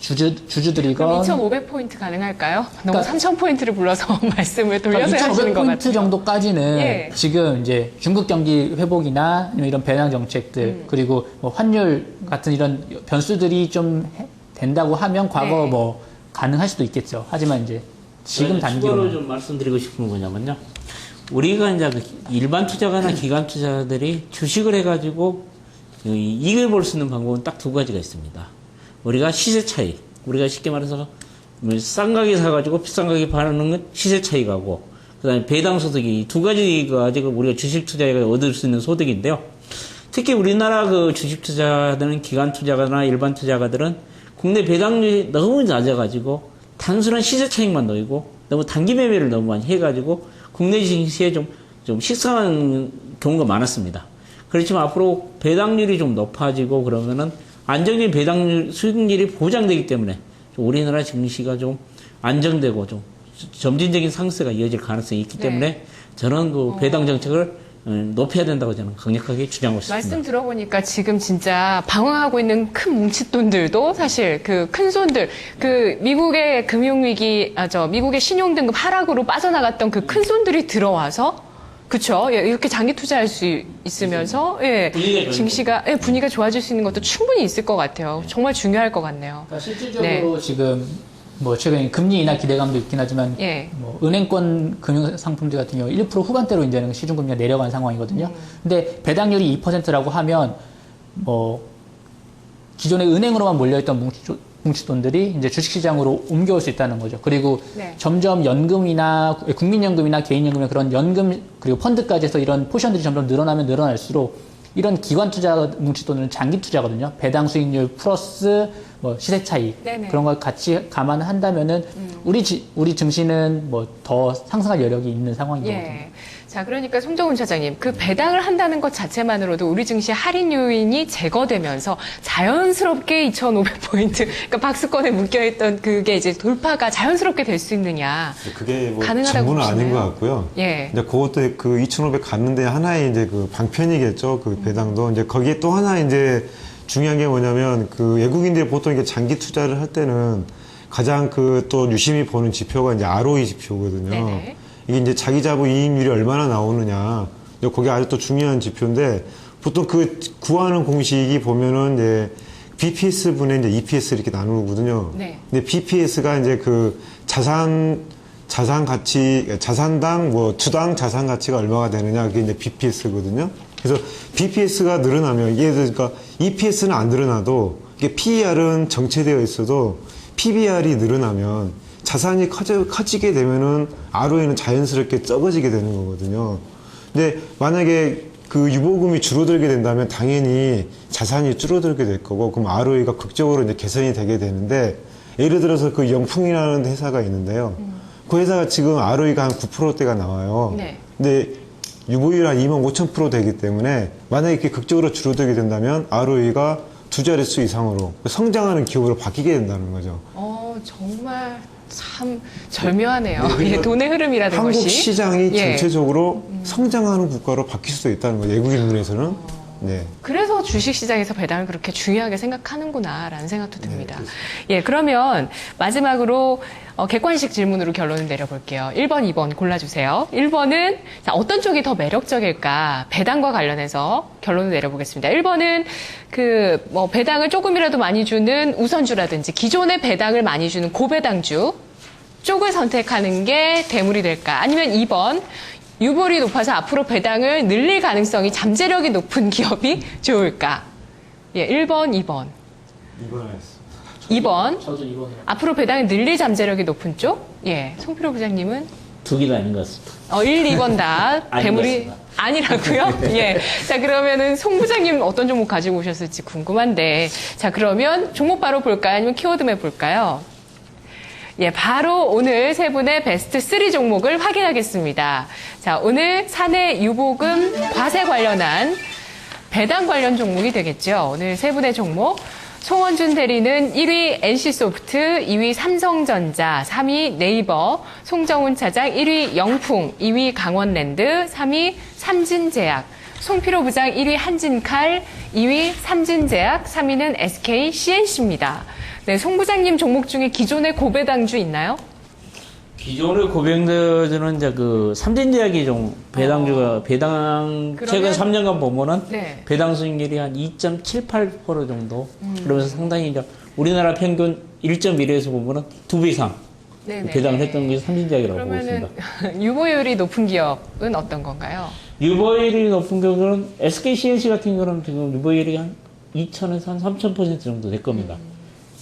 주주들이건 2,500포인트 가능할까요? 너무 그러니까- 3,000포인트를 불러서 말씀을 돌려서 하시는 것 2,500포인트 같아요. 정도까지는 예. 지금 이제 중국 경기 회복이나 아니면 이런 배당 정책들 그리고 뭐 환율 같은 이런 변수들이 좀 된다고 하면 과거 네. 뭐 가능할 수도 있겠죠. 하지만 이제 지금 추가로 단기로는 좀 말씀드리고 싶은 건 뭐냐면요. 우리가 이제 그 일반 투자가나 기관 투자들이 주식을 해가지고 이익을 볼 수 있는 방법은 딱 두 가지가 있습니다. 우리가 시세 차익, 우리가 쉽게 말해서 싼 가게 사가지고 비싼 가게 파는 건 시세 차익하고, 그 다음에 배당 소득이 이 두 가지가 지금 우리가 주식 투자에 얻을 수 있는 소득인데요. 특히 우리나라 그 주식 투자들은 기관 투자가나 일반 투자가들은 국내 배당률이 너무 낮아가지고 단순한 시세 차익만 놓이고 너무 단기 매매를 너무 많이 해가지고 국내 증시에 좀 식상한 경우가 많았습니다. 그렇지만 앞으로 배당률이 좀 높아지고 그러면은 안정적인 배당률, 수익률이 보장되기 때문에 좀 우리나라 증시가 좀 안정되고 좀 점진적인 상승세가 이어질 가능성이 있기 때문에 저는 그 배당 정책을 높여야 된다고 저는 강력하게 주장하고 싶습니다. 말씀 들어보니까 지금 진짜 방황하고 있는 큰 뭉칫돈들도 사실 그 큰 손들, 그 미국의 금융위기, 미국의 신용등급 하락으로 빠져나갔던 그 큰 손들이 들어와서 그쵸. 예, 이렇게 장기 투자할 수 있으면서, 예, 분위기가 증시가, 예, 분위기가 좋아질 수 있는 것도 충분히 있을 것 같아요. 정말 중요할 것 같네요. 그러니까 실질적으로 지금 뭐 최근에 금리 인하 기대감도 있긴 하지만 예. 뭐 은행권 금융 상품들 같은 경우 1% 후반대로 이제는 시중 금리가 내려간 상황이거든요. 근데 배당률이 2%라고 하면 뭐 기존에 은행으로만 몰려있던 뭉칫돈들이 이제 주식시장으로 옮겨올 수 있다는 거죠. 그리고 네. 점점 연금이나 국민연금이나 개인연금이나 그런 연금 그리고 펀드까지 해서 이런 포션들이 점점 늘어나면 늘어날수록 이런 기관 투자 뭉칫돈은 장기 투자거든요. 배당 수익률 플러스 뭐 시세 차익 네네. 그런 걸 같이 감안한다면은 우리 증시는 뭐 더 상승할 여력이 있는 상황인 거거든요. 예. 자, 그러니까 송정훈 차장님, 그 배당을 한다는 것 자체만으로도 우리 증시 할인 요인이 제거되면서 자연스럽게 2,500포인트, 그러니까 박스권에 묶여있던 그게 이제 돌파가 자연스럽게 될 수 있느냐. 그게 뭐 가능하다고 전부는 아닌 보시나요? 것 같고요. 예. 이제 그것도 그 2,500 갔는데 하나의 이제 그 방편이겠죠. 그 배당도. 이제 거기에 또 하나 이제 중요한 게 뭐냐면 그 외국인들이 보통 이게 장기 투자를 할 때는 가장 그 또 유심히 보는 지표가 이제 ROE 지표거든요. 네네. 이게 이제 자기 자본 이익률이 얼마나 나오느냐. 이제 그게 아주 또 중요한 지표인데 보통 그 구하는 공식이 보면은 이제 BPS 분의 이제 EPS 이렇게 나누거든요. 네. 근데 BPS가 이제 그 자산 가치, 자산당 뭐 주당 자산 가치가 얼마가 되느냐. 그게 이제 BPS거든요. 그래서 BPS가 늘어나면 이게 그러니까 EPS는 안 늘어나도 이게 PER은 정체되어 있어도 PBR이 늘어나면 자산이 커지게 되면은 ROE는 자연스럽게 적어지게 되는 거거든요. 근데 만약에 그 유보금이 줄어들게 된다면 당연히 자산이 줄어들게 될 거고 그럼 ROE가 극적으로 이제 개선이 되게 되는데 예를 들어서 그 영풍이라는 회사가 있는데요. 그 회사가 지금 ROE가 한 9%대가 나와요. 네. 근데 유보율 한 25,000% 되기 때문에 만약에 이렇게 극적으로 줄어들게 된다면 ROE가 두 자릿수 이상으로 성장하는 기업으로 바뀌게 된다는 거죠. 정말 참 절묘하네요. 예, 돈의 흐름이라는 한국 것이. 시장이 예. 전체적으로 성장하는 국가로 바뀔 수도 있다는 거죠. 외국인 눈에서는. 네. 그래서 주식시장에서 배당을 그렇게 중요하게 생각하는구나라는 생각도 듭니다. 예, 그러면 마지막으로 객관식 질문으로 결론을 내려볼게요. 1번, 2번 골라주세요. 1번은 어떤 쪽이 더 매력적일까? 배당과 관련해서 결론을 내려보겠습니다. 1번은 배당을 조금이라도 많이 주는 우선주라든지 기존의 배당을 많이 주는 고배당주 쪽을 선택하는 게 대물이 될까? 아니면 2번, 유보율이 높아서 앞으로 배당을 늘릴 가능성이 잠재력이 높은 기업이 좋을까? 예, 1번, 2번. 2번. 저도 이번에 앞으로 배당을 늘릴 잠재력이 높은 쪽? 예, 송필호 부장님은? 두 개 다 아닌 것 같습니다. 1, 2번 다 아닌 대물이 것 아니라고요? 예. 자, 그러면은 송 부장님 어떤 종목 가지고 오셨을지 궁금한데. 자, 그러면 종목 바로 볼까요? 아니면 키워드맵 볼까요? 예, 바로 오늘 세 분의 베스트 3 종목을 확인하겠습니다. 자, 오늘 사내 유보금 과세 관련한 배당 관련 종목이 되겠죠. 오늘 세 분의 종목. 송원준 대리는 1위 NC소프트, 2위 삼성전자, 3위 네이버, 송정훈 차장 1위 영풍, 2위 강원랜드, 3위 삼진제약, 송필호 부장 1위 한진칼, 2위 삼진제약, 3위는 SK CNC입니다. 네, 송 부장님 종목 중에 기존의 고배당주 있나요? 기존의 고병들은 이제 그 삼진제약이 좀 배당 그러면- 최근 3년간 보면은 네. 배당 수익률이 한 2.78% 정도. 그러면서 상당히 이제 우리나라 평균 1.1에서 보면은 2배 이상 네네. 배당을 했던 게 삼진제약이라고 보고 그러면은 있습니다. 유보율이 높은 기업은 어떤 건가요? 유보율이 높은 경우는 SKCNC 같은 경우는 지금 유보율이 한 2,000에서 한 3,000% 정도 될 겁니다.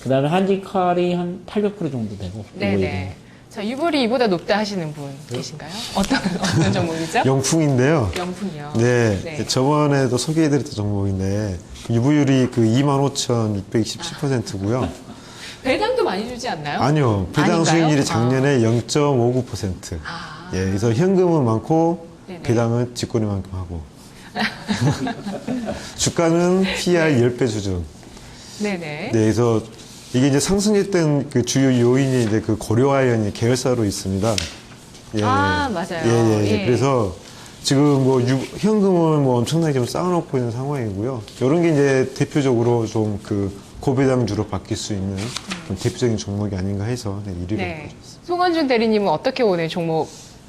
그 다음에 한진칼이 한 800% 정도 되고. 유보율이. 네네. 자, 유보율이 이보다 높다 하시는 분 계신가요? 어떤 종목이죠? 영풍인데요. 영풍이요. 네, 저번에도 소개해드렸던 종목인데 유보율이 그 25,627%고요. 배당도 많이 주지 않나요? 아니요, 배당 아닌가요? 수익률이 작년에 0.59%. 아. 예, 그래서 현금은 많고 네네. 배당은 직권이만큼 하고. 주가는 PR 10배 수준. 네네. 네, 그래서 이게 이제 상승했던 그 주요 요인이 이제 그 고려아연이 계열사로 있습니다. 예, 아, 맞아요. 예, 예. 예. 그래서 지금 뭐 현금을 뭐 엄청나게 좀 쌓아놓고 있는 상황이고요. 이런 게 이제 대표적으로 좀 그 고배당주로 바뀔 수 있는 좀 대표적인 종목이 아닌가 해서 네, 1위를 네. 송원준 대리님은 어떻게 오늘 종목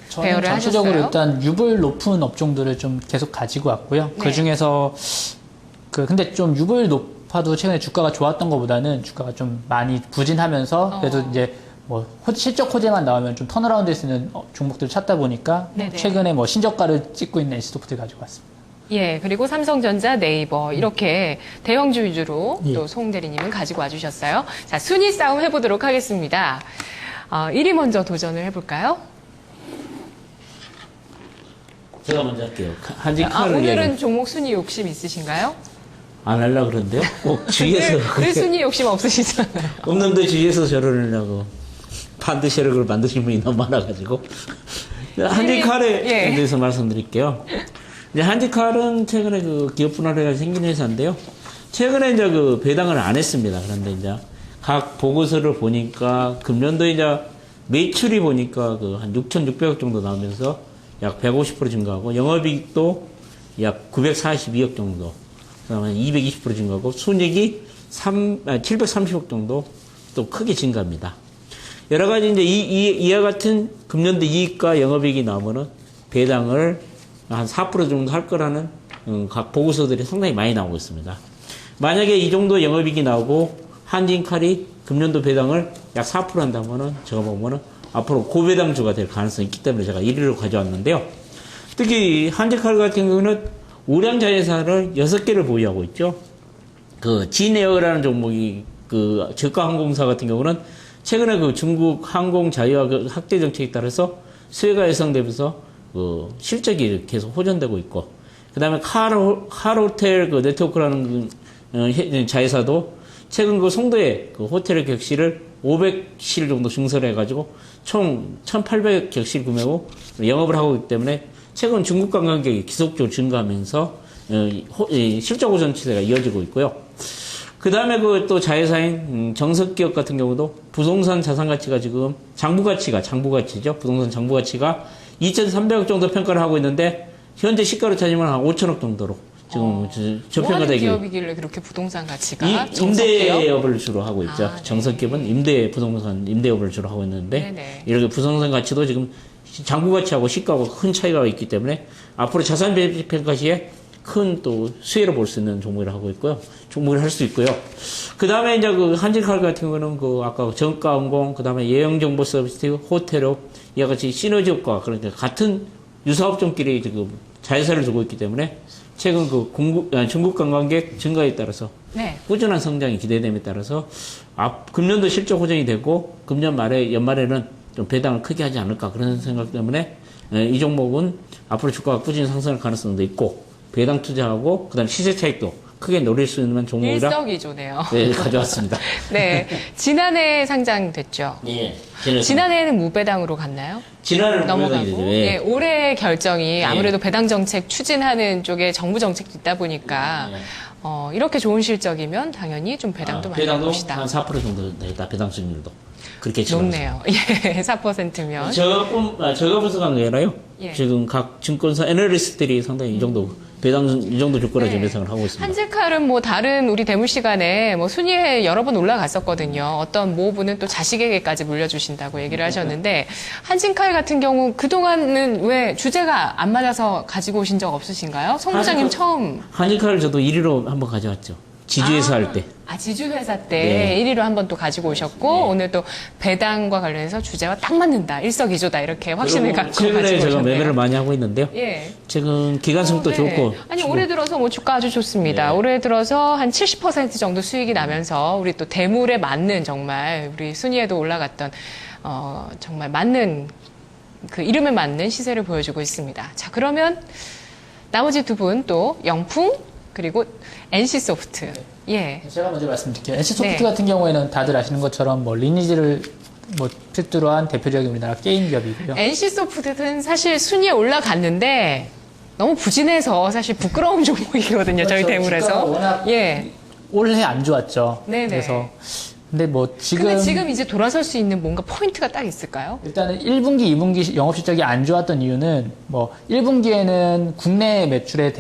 저는 배열을 전체적으로 하셨어요? 일단 유불 높은 업종들을 좀 계속 가지고 왔고요. 네. 그 중에서 근데 좀 유불 높아도 최근에 주가가 좋았던 것보다는 주가가 좀 많이 부진하면서 그래도 이제 뭐 실적 호재만 나오면 좀 턴어라운드 할 수 있는 종목들을 찾다 보니까 네네. 최근에 뭐 신저가를 찍고 있는 에시소프트 가지고 왔습니다. 예, 그리고 삼성전자, 네이버 이렇게 대형주 위주로 예. 또 송 대리님은 가지고 와주셨어요. 자, 순위 싸움 해보도록 하겠습니다. 1위 먼저 도전을 해볼까요? 제가 먼저 할게요. 한진칼을 오늘은 종목 순위 욕심 있으신가요? 안 하려고 그러는데요. 꼭 주위에서 늘 순위 욕심 없으시잖아요. 없는데 주위에서 저를 하려고 반드시 혈액을 만드신 분이 너무 많아가지고 한진칼에 예. 대해서 말씀드릴게요. 이제 한진칼은 최근에 그 기업 분할회가 생긴 회사인데요. 최근에 이제 그 배당을 안 했습니다. 그런데 이제 각 보고서를 보니까 금년도 이제 매출이 보니까 그 한 6,600억 정도 나오면서 약 150% 증가하고 영업이익도 약 942억 정도, 그다음에 220% 증가하고 순이익이 730억 정도 또 크게 증가합니다. 여러 가지 이제 이와 같은 금년도 이익과 영업이익이 나오면은 배당을 한 4% 정도 할 거라는 각 보고서들이 상당히 많이 나오고 있습니다. 만약에 이 정도 영업이익이 나오고 한진칼이 금년도 배당을 약 4% 한다면은 제가 보면은 앞으로 고배당주가 될 가능성이 있기 때문에 제가 1위로 가져왔는데요. 특히 한진칼 같은 경우는 우량 자회사를 6개를 보유하고 있죠. 그 진에어라는 종목이 그 저가 항공사 같은 경우는 최근에 그 중국 항공 자유화 그 확대 정책에 따라서 수혜가 예상되면서 그 실적이 계속 호전되고 있고, 그 다음에 카르호텔 그 네트워크라는 그 자회사도 최근 그 송도에 그 호텔 객실을 500실 정도 증설해가지고 총 1,800객실 구매고 영업을 하고 있기 때문에 최근 중국 관광객이 지속적으로 증가하면서 실적 호전 추세가 이어지고 있고요. 그 다음에 그 또 자회사인 정석기업 같은 경우도 부동산 자산 가치가 지금 장부가치죠. 부동산 장부가치가 2,300억 정도 평가를 하고 있는데 현재 시가로 따지면 한 5천억 정도로 지금 저평가되기. 기업이길래 그렇게 부동산 가치가 임대업을 주로 하고 있죠. 아, 네. 정석기업은 부동산 임대업을 주로 하고 있는데 네네. 이렇게 부동산 가치도 지금 장부 가치하고 시가하고 큰 차이가 있기 때문에 앞으로 자산 배분 평가 시에 큰 또 수혜를 볼 수 있는 종목을 하고 있고요. 종목을 할 수 있고요. 그 다음에 이제 그 한진칼 같은 경우는 그 아까 정가항공, 그 다음에 예형정보 서비스, 호텔업 이와 같이 시너지 효과, 그러니까 같은 유사업종끼리 지금 자회사를 두고 있기 때문에 최근 그 중국 관광객 증가에 따라서 네. 꾸준한 성장이 기대됨에 따라서 금년도 실적 호전이 되고 금년 연말에는 좀 배당을 크게 하지 않을까 그런 생각 때문에 이 종목은 앞으로 주가가 꾸준히 상승할 가능성도 있고 배당 투자하고 그다음 시세 차익도 크게 노릴 수 있는 종목이라 일석이조네요. 네, 가져왔습니다. 네. 지난해 상장됐죠. 예. 지난해에는 무배당으로 갔나요? 지난해는 넘어가고. 무배당이 되죠. 예. 예, 올해 결정이 예. 아무래도 배당 정책 추진하는 쪽에 정부 정책도 있다 보니까 예. 이렇게 좋은 실적이면 당연히 좀 배당도 많이 날 배당도 것이다. 한 4% 정도 되겠다. 배당 수익률도 그렇게 높네요. 예, 4%면. 제가 분석한 게 아니라요. 예. 지금 각 증권사 애널리스트들이 상당히 이 정도 배당 이 정도 줄 거라 지금 예상을 하고 있습니다. 한질칼은 뭐 다른 우리 대물 시간에 뭐 순위에 여러 번 올라갔었거든요. 어떤 모 분은 또 자식에게까지 물려주신다고 얘기를 하셨는데 한진칼 같은 경우 그동안은 왜 주제가 안 맞아서 가지고 오신 적 없으신가요? 송 부장님 처음. 한일칼을 저도 1위로 한번 가져왔죠. 지주에서 할 때. 지주회사 때 네. 1위로 한번 또 가지고 오셨고 오늘 또 배당과 관련해서 주제와 딱 맞는다. 일석이조다. 이렇게 확신을 그리고 갖고 최근에 가지고 제가 오셨네요. 매매를 많이 하고 있는데요. 예. 최근 기간성도 네. 좋고. 아니 올해 들어서 뭐 주가 아주 좋습니다. 네. 올해 들어서 한 70% 정도 수익이 나면서 우리 또 대물에 맞는 정말 우리 순위에도 올라갔던 정말 맞는 그 이름에 맞는 시세를 보여주고 있습니다. 자 그러면 나머지 두 분 또 영풍 그리고 NC소프트. 예. 제가 먼저 말씀드릴게요. NC소프트 네. 같은 경우에는 다들 아시는 것처럼 뭐 리니지를 뭐 필두로 한 대표적인 우리나라 게임 기업이고요. NC소프트는 사실 순위에 올라갔는데 너무 부진해서 사실 부끄러운 종목이거든요. 저희 그렇죠. 대물에서. 주가가 워낙 예. 올해 안 좋았죠. 네네. 그래서 근데 뭐 근데 지금 이제 돌아설 수 있는 뭔가 포인트가 딱 있을까요? 일단은 1분기, 2분기 영업 실적이 안 좋았던 이유는 뭐 1분기에는 국내 매출의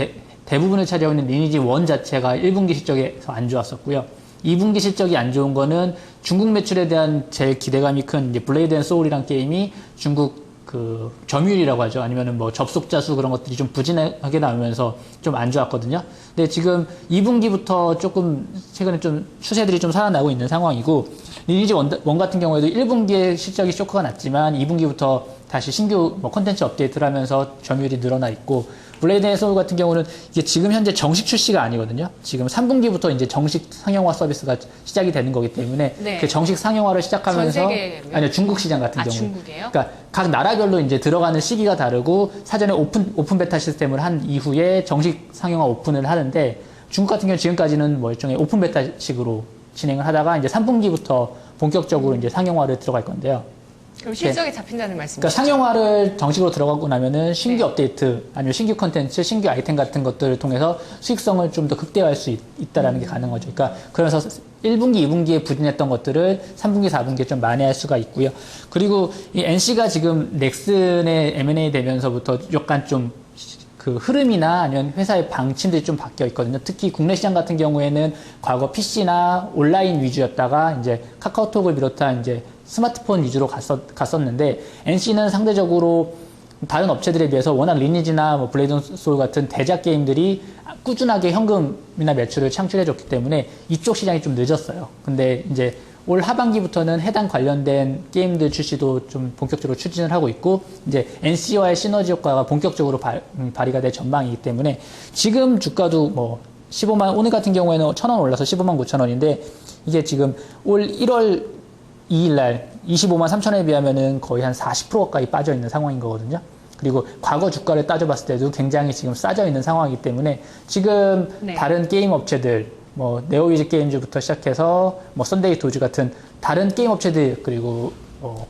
대부분을 차지하고 있는 리니지 1 자체가 1분기 실적에서 안 좋았었고요. 2분기 실적이 안 좋은 거는 중국 매출에 대한 제일 기대감이 큰 이제 블레이드 앤 소울이란 게임이 중국 그 점유율이라고 하죠. 아니면은 뭐 접속자 수 그런 것들이 좀 부진하게 나오면서 좀 안 좋았거든요. 근데 지금 2분기부터 조금 최근에 좀 추세들이 좀 살아나고 있는 상황이고 리니지 1 같은 경우에도 1분기에 실적이 쇼크가 났지만 2분기부터 다시 신규 뭐 콘텐츠 업데이트를 하면서 점유율이 늘어나 있고 블레이드 앤 소울 같은 경우는 이게 지금 현재 정식 출시가 아니거든요. 지금 3분기부터 이제 정식 상용화 서비스가 시작이 되는 거기 때문에 네. 그 정식 상용화를 시작하면서 전 세계예요? 아니요 중국 시장 같은 경우 중국이에요? 그러니까 각 나라별로 이제 들어가는 시기가 다르고 사전에 오픈 베타 시스템을 한 이후에 정식 상용화 오픈을 하는데 중국 같은 경우 지금까지는 뭐 일종의 오픈 베타식으로 진행을 하다가 이제 3분기부터 본격적으로 이제 상용화를 들어갈 건데요. 그럼 실적이 잡힌다는 말씀이시죠? 그러니까 상용화를 정식으로 들어가고 나면은 신규 업데이트 아니면 신규 콘텐츠, 신규 아이템 같은 것들을 통해서 수익성을 좀 더 극대화할 수 있다라는 게 가능한 거죠. 그러니까 그래서 1분기, 2분기에 부진했던 것들을 3분기, 4분기에 좀 만회할 수가 있고요. 그리고 이 NC가 지금 넥슨에 M&A 되면서부터 약간 좀 그 흐름이나 아니면 회사의 방침들이 좀 바뀌어 있거든요. 특히 국내 시장 같은 경우에는 과거 PC나 온라인 위주였다가 이제 카카오톡을 비롯한 이제 스마트폰 위주로 갔었는데 NC는 상대적으로 다른 업체들에 비해서 워낙 리니지나 뭐 블레이드 소울 같은 대작 게임들이 꾸준하게 현금이나 매출을 창출해줬기 때문에 이쪽 시장이 좀 늦었어요. 근데 이제 올 하반기부터는 해당 관련된 게임들 출시도 좀 본격적으로 추진을 하고 있고 이제 NC와의 시너지 효과가 본격적으로 발휘가 될 전망이기 때문에 지금 주가도 뭐 15만 오늘 같은 경우에는 1,000원 올라서 15만 9천 원인데 이게 지금 올 1월 2일 날 25만 3천원에 비하면은 거의 한 40% 가까이 빠져 있는 상황인 거거든요. 그리고 과거 주가를 따져봤을 때도 굉장히 지금 싸져 있는 상황이기 때문에 지금 네. 다른 게임 업체들 뭐 네오위즈 게임즈부터 시작해서 뭐 썬데이 도즈 같은 다른 게임 업체들 그리고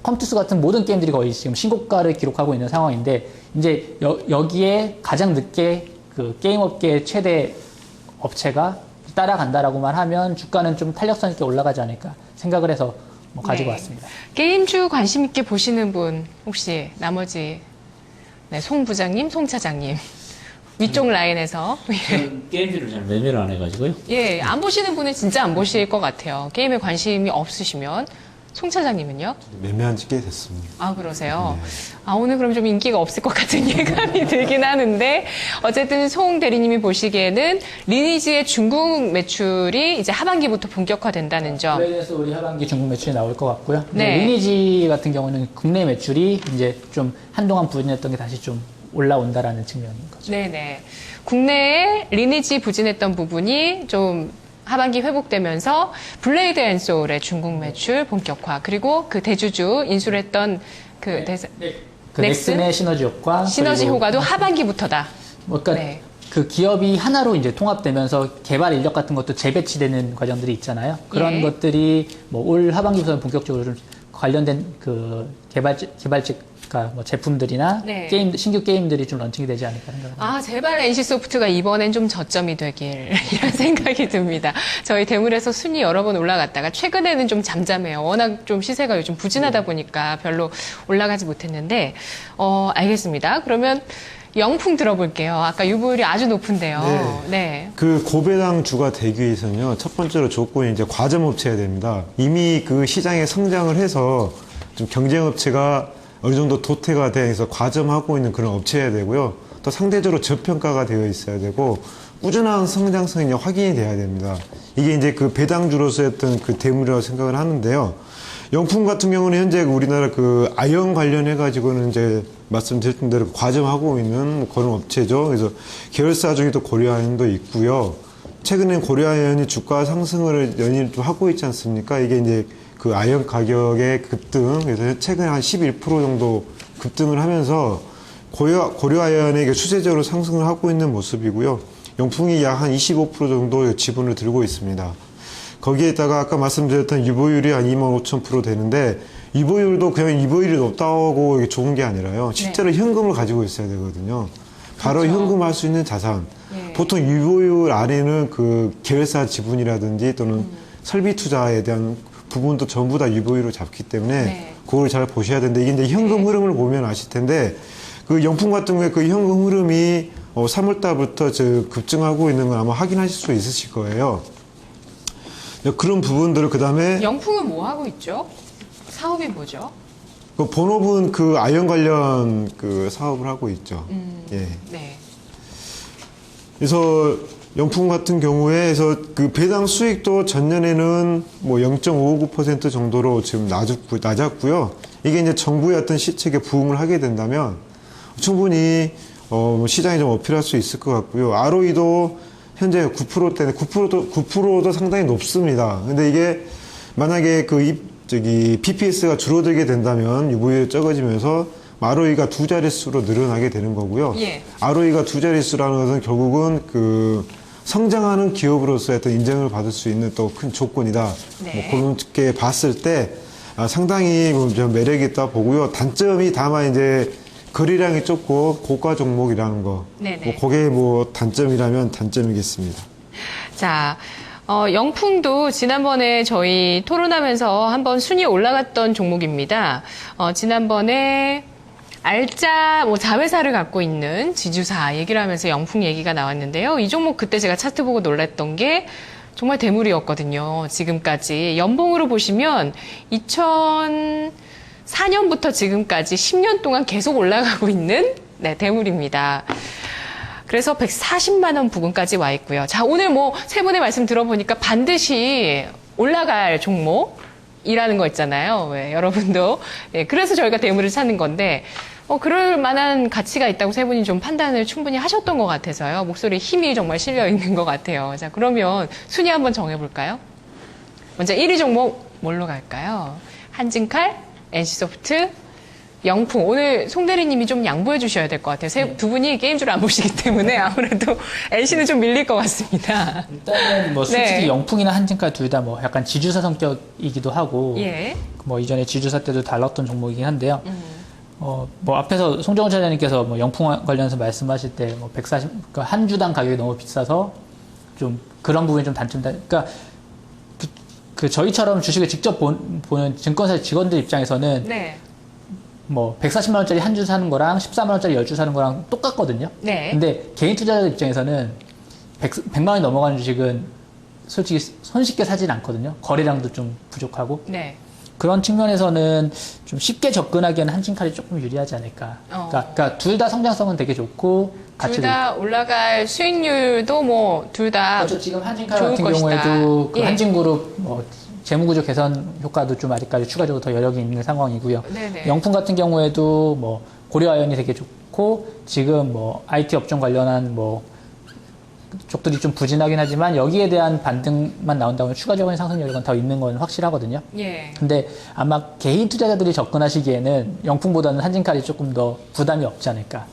컴투스 같은 모든 게임들이 거의 지금 신고가를 기록하고 있는 상황인데 이제 여기에 가장 늦게 그 게임 업계의 최대 업체가 따라간다라고만 하면 주가는 좀 탄력성 있게 올라가지 않을까 생각을 해서 뭐 가지고 네. 왔습니다. 게임주 관심 있게 보시는 분 혹시 나머지 송 부장님, 송 차장님 위쪽 라인에서 게임들을 잘 매매를 안 해가지고요. 예, 안 보시는 분은 진짜 안 보실 것 같아요. 게임에 관심이 없으시면 송 차장님은요? 매매한 지 꽤 됐습니다. 아, 그러세요? 아, 오늘 그럼 좀 인기가 없을 것 같은 예감이 들긴 하는데, 어쨌든 송 대리님이 보시기에는 리니지의 중국 매출이 이제 하반기부터 본격화된다는 점. 그래서 우리 하반기 중국 매출이 나올 것 같고요. 네. 리니지 같은 경우는 국내 매출이 이제 좀 한동안 부진했던 게 다시 좀 올라온다라는 측면인 거죠. 네네. 국내에 리니지 부진했던 부분이 좀 하반기 회복되면서 블레이드 앤 소울의 중국 매출 본격화, 그리고 그 대주주 인수를 했던 그 그 넥슨? 넥슨의 시너지 효과, 시너지 그리고 효과도 하반기부터다. 뭐 그러니까 네. 그 기업이 하나로 이제 통합되면서 개발 인력 같은 것도 재배치되는 과정들이 있잖아요. 그런 예. 것들이 뭐 올 하반기부터 본격적으로 좀 관련된 그 개발직 뭐 제품들이나 네. 게임 신규 게임들이 좀 런칭이 되지 않을까 생각합니다. 아, 제발 NC소프트가 이번엔 좀 저점이 되길 이런 생각이 듭니다. 저희 대물에서 순위 여러 번 올라갔다가 최근에는 좀 잠잠해요. 워낙 좀 시세가 요즘 부진하다 보니까 별로 올라가지 못했는데 알겠습니다. 그러면 영풍 들어볼게요. 아까 유보율이 아주 높은데요. 네. 그 고배당 주가 되기 위해서는요, 첫 번째로 조건이 이제 과점업체가 됩니다. 이미 그 시장에 성장을 해서 좀 경쟁업체가 어느 정도 도태가 돼서 과점하고 있는 그런 업체여야 되고요. 또 상대적으로 저평가가 되어 있어야 되고, 꾸준한 성장성이 이제 확인이 돼야 됩니다. 이게 이제 그 배당주로서의 어떤 그 대물이라고 생각을 하는데요. 영풍 같은 경우는 현재 우리나라 그 아연 관련해가지고는 이제 말씀드렸던 대로 과점하고 있는 그런 업체죠. 그래서 계열사 중에 또 고려아연도 있고요. 최근에 고려아연이 주가 상승을 연일 좀 하고 있지 않습니까? 이게 이제 그 아연 가격의 급등, 그래서 최근에 한 11% 정도 급등을 하면서 고려아연의 추세적으로 상승을 하고 있는 모습이고요. 영풍이 약 한 25% 정도 지분을 들고 있습니다. 거기에다가 아까 말씀드렸던 유보율이 한 25,000% 되는데, 유보율도 그냥 유보율이 높다고 이게 좋은 게 아니라요. 실제로 현금을 가지고 있어야 되거든요. 바로 그렇죠. 현금할 수 있는 자산. 예. 보통 유보율 안에는 그 계열사 지분이라든지 또는 설비 투자에 대한 부분도 전부 다 유보율로 잡기 때문에 네. 그걸 잘 보셔야 되는데, 이게 이제 현금 흐름을 보면 아실 텐데, 그 영풍 같은 경우에 그 현금 흐름이 3월달부터 급증하고 있는 걸 아마 확인하실 수 있으실 거예요. 그런 부분들을 그 다음에 영풍은 뭐 하고 있죠? 사업이 뭐죠? 그 본업은 그 아연 관련 그 사업을 하고 있죠. 예. 네. 그래서 영풍 같은 경우에서 그 배당 수익도 전년에는 뭐 0.59% 정도로 지금 낮았고요. 이게 이제 정부의 어떤 시책에 부응을 하게 된다면 충분히 시장에 좀 어필할 수 있을 것 같고요. ROE도 현재 9%대인데 9%도 상당히 높습니다. 근데 이게 만약에 PPS가 줄어들게 된다면 유보율이 적어지면서 ROE가 두 자릿수로 늘어나게 되는 거고요. 예. ROE가 두 자릿수라는 것은 결국은 그 성장하는 기업으로서의 어떤 인정을 받을 수 있는 또 큰 조건이다. 네. 뭐 그렇게 봤을 때 상당히 좀 매력이 있다 보고요. 단점이 다만 이제 거래량이 적고 고가 종목이라는 거. 네네. 뭐 그게 뭐 단점이라면 단점이겠습니다. 자, 영풍도 지난번에 저희 토론하면서 한번 순위 올라갔던 종목입니다. 지난번에 알짜 자회사를 갖고 있는 지주사 얘기를 하면서 영풍 얘기가 나왔는데요. 이 종목 그때 제가 차트 보고 놀랐던 게 정말 대물이었거든요. 지금까지 연봉으로 보시면 2004년부터 지금까지 10년 동안 계속 올라가고 있는 대물입니다. 그래서 140만 원 부근까지 와 있고요. 자, 오늘 세 분의 말씀 들어보니까 반드시 올라갈 종목이라는 거 있잖아요. 왜, 여러분도. 그래서 저희가 대물을 찾는 건데, 그럴 만한 가치가 있다고 세 분이 좀 판단을 충분히 하셨던 것 같아서요. 목소리에 힘이 정말 실려 있는 것 같아요. 자, 그러면 순위 한번 정해볼까요? 먼저 1위 종목 뭘로 갈까요? 한진칼, NC소프트, 영풍. 오늘 송 대리님이 좀 양보해 주셔야 될 것 같아요. 두 분이 게임줄 안 보시기 때문에 아무래도 NC는 좀 밀릴 것 같습니다. 일단은 솔직히 네. 영풍이나 한진칼 둘 다 약간 지주사 성격이기도 하고 예. 이전에 지주사 때도 달랐던 종목이긴 한데요. 앞에서 송정훈 차장님께서 영풍 관련해서 말씀하실 때 140, 그러니까 한 주당 가격이 너무 비싸서 좀 그런 부분이 좀 단점이다. 그러니까 저희처럼 주식을 직접 보는 증권사 직원들 입장에서는 네. 140만 원짜리 한 주 사는 거랑 14만 원짜리 10주 사는 거랑 똑같거든요. 네. 근데 개인 투자자 입장에서는 100만 원이 넘어가는 주식은 솔직히 손쉽게 사진 않거든요. 거래량도 좀 부족하고. 네. 그런 측면에서는 좀 쉽게 접근하기에는 한진칼이 조금 유리하지 않을까. 그러니까 둘 다 성장성은 되게 좋고 둘 다 올라갈 수익률도 둘 다 그렇죠. 지금 한진칼 좋을 같은 것이다. 경우에도 그 예. 한진그룹 재무구조 개선 효과도 좀 아직까지 추가적으로 더 여력이 있는 상황이고요. 네네. 영풍 같은 경우에도 고려아연이 되게 좋고 지금 IT 업종 관련한 쪽들이 좀 부진하긴 하지만 여기에 대한 반등만 나온다면 추가적인 상승 여력은 더 있는 건 확실하거든요. 예. 근데 아마 개인 투자자들이 접근하시기에는 영풍보다는 한진칼이 조금 더 부담이 없지 않을까.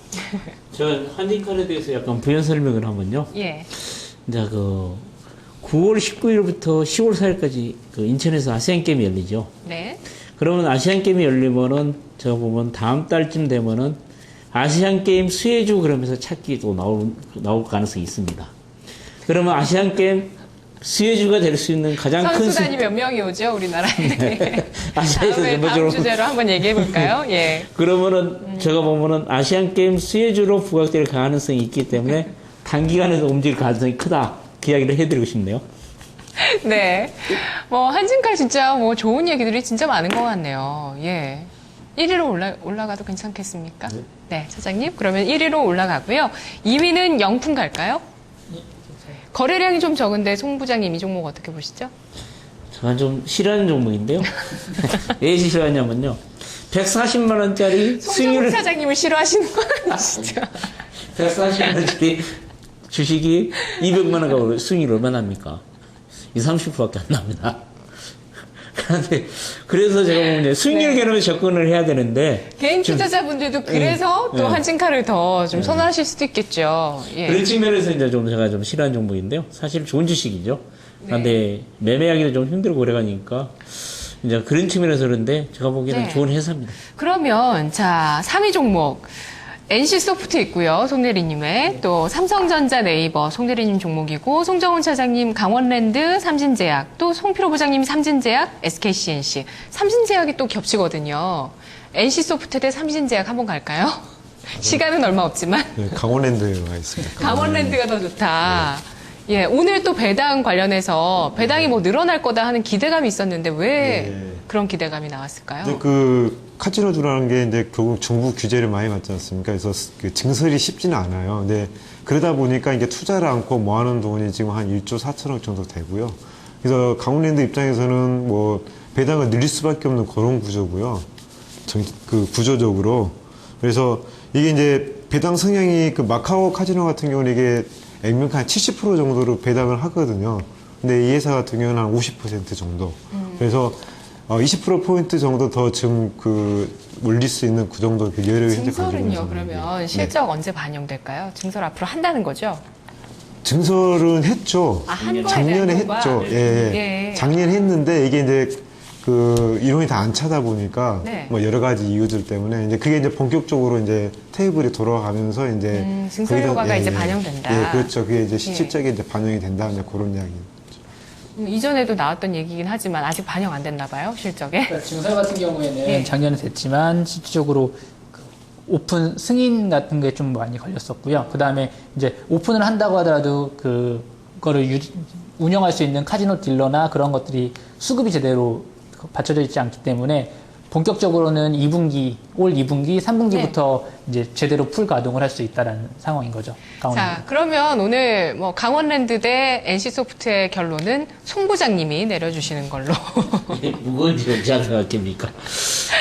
제가 한진칼에 대해서 약간 부연 설명을 하면요. 예. 이제 9월 19일부터 10월 4일까지 인천에서 아시안게임이 열리죠. 네. 그러면 아시안게임이 열리면은 제가 보면 다음 달쯤 되면은 아시안게임 수혜주 그러면서 찾기 또 나올 가능성이 있습니다. 그러면 아시안게임 수혜주가 될 수 있는 가장 큰 선수단이 몇 명이 오죠, 우리나라에? 아시아에서 다음 전반적으로 주제로 한번 얘기해 볼까요? 예. 그러면은 제가 보면은 아시안 게임 수혜주로 부각될 가능성이 있기 때문에 단기간에도 움직일 가능성이 크다. 그 이야기를 해드리고 싶네요. 네. 뭐, 한진칼 진짜 뭐 좋은 얘기들이 진짜 많은 것 같네요. 예. 1위로 올라가도 괜찮겠습니까? 네, 사장님. 그러면 1위로 올라가고요. 2위는 영풍 갈까요? 거래량이 좀 적은데 송 부장님 이 종목 어떻게 보시죠? 제가 좀 싫어하는 종목인데요. 왜 싫어하냐면요. 140만 원짜리 송정훈 수익률을 사장님을 싫어하시는 건 아니시죠? 140만 원짜리 주식이 200만 원가 수익률 얼마나 합니까? 30%밖에 안 납니다. 그런데 그래서 제가 보면 이제 수익률 개념에 접근을 해야 되는데 개인 투자자분들도 그래서 또 한진칼을 더 좀 선호하실 수도 있겠죠. 예. 그런 측면에서 이제 좀 제가 좀 싫어하는 종목인데요. 사실 좋은 주식이죠. 그런데 매매하기도 좀 힘들고 그래가니까 이제 그런 측면에서 그런데 제가 보기에는 네. 좋은 회사입니다. 그러면 자 3위 종목 NC소프트 있고요. 송대리님의 또 삼성전자 네이버 송대리님 종목이고 송정훈 차장님 강원랜드 삼진제약 또 송필호 부장님 삼진제약 SKCNC 삼진제약이 또 겹치거든요. NC소프트 대 삼진제약 한번 갈까요? 시간은 얼마 없지만 네, 강원랜드가 있습니다. 강원랜드가 더 좋다. 예, 오늘 또 배당 관련해서 배당이 뭐 늘어날 거다 하는 기대감이 있었는데 왜 네. 그런 기대감이 나왔을까요? 이제 그 카지노주라는 게 이제 결국 중국 규제를 많이 받지 않습니까? 그래서 그 증설이 쉽지는 않아요. 근데 그러다 보니까 이게 투자를 않고 모아놓은 돈이 지금 한 1조 4천억 정도 되고요. 그래서 강원랜드 입장에서는 뭐 배당을 늘릴 수밖에 없는 그런 구조고요. 그 구조적으로. 그래서 이게 이제 배당 성향이 그 마카오 카지노 같은 경우는 이게 액면 한 70% 정도로 배당을 하거든요. 근데 이 회사 같은 경우는 한 50% 정도. 그래서 20%포인트 정도 더 지금 그 올릴 수 있는 그 정도 그 여력을 현재 가지고 있는 증설은요, 상황입니다. 그러면 실적 언제 반영될까요? 증설 앞으로 한다는 거죠? 증설은 했죠. 아, 한 거에 작년에 대한 했죠. 통과? 예. 작년에 했는데 이게 이제 그 이론이 다 안 차다 보니까 네. 뭐 여러 가지 이유들 때문에 이제 그게 이제 본격적으로 이제 테이블이 돌아가면서 이제 증설 거기다- 효과가 이제 반영된다. 예, 그렇죠. 그게 이제 실적에 이제 반영이 된다. 이제 그런 이야기. 이전에도 나왔던 얘기긴 하지만 아직 반영 안 됐나 봐요, 실적에. 그러니까 증설 같은 경우에는 예. 작년에 됐지만 실질적으로 그 오픈 승인 같은 게 좀 많이 걸렸었고요. 그 다음에 이제 오픈을 한다고 하더라도 그거를 운영할 수 있는 카지노 딜러나 그런 것들이 수급이 제대로 받쳐져 있지 않기 때문에 본격적으로는 올 2분기, 3분기부터 이제 제대로 풀 가동을 할 수 있다라는 상황인 거죠. 자, 그러면 오늘 뭐 강원랜드 대 NC소프트의 결론은 송 부장님이 내려주시는 걸로. 무거운 일이지 않습니까?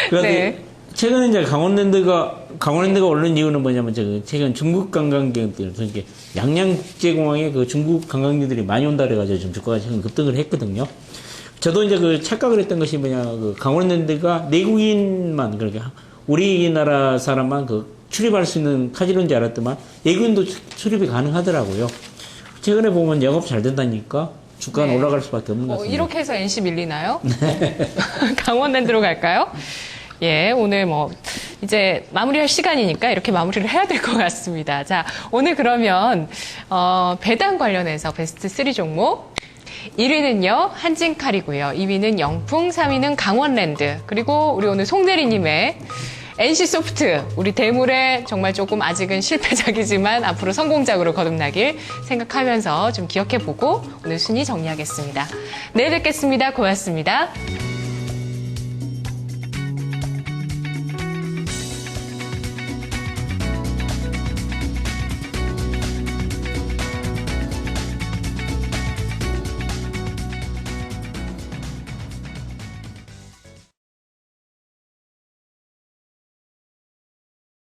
그런데 네. 최근에 이제 강원랜드가 오른 이유는 뭐냐면 최근 중국 관광객들, 그러니까 양양제공항에 그 중국 관광객들이 많이 온다 그래가지고 지금 주가가 최근 급등을 했거든요. 저도 이제 그 착각을 했던 것이 그 강원랜드가 내국인만 그렇게 우리나라 사람만 그 출입할 수 있는 카지노인 줄 알았더만 외국인도 출입이 가능하더라고요. 최근에 보면 영업 잘 된다니까 주가는 네. 올라갈 수밖에 없는 것 같습니다. 이렇게 해서 NC 밀리나요? 강원랜드로 갈까요? 예, 오늘 뭐, 이제 마무리할 시간이니까 이렇게 마무리를 해야 될 것 같습니다. 자, 오늘 그러면, 배당 관련해서 베스트 3 종목. 1위는요, 한진칼이고요. 2위는 영풍, 3위는 강원랜드. 그리고 우리 오늘 송대리님의 NC소프트, 우리 대물에 정말 조금 아직은 실패작이지만 앞으로 성공작으로 거듭나길 생각하면서 좀 기억해보고 오늘 순위 정리하겠습니다. 내일 뵙겠습니다. 고맙습니다.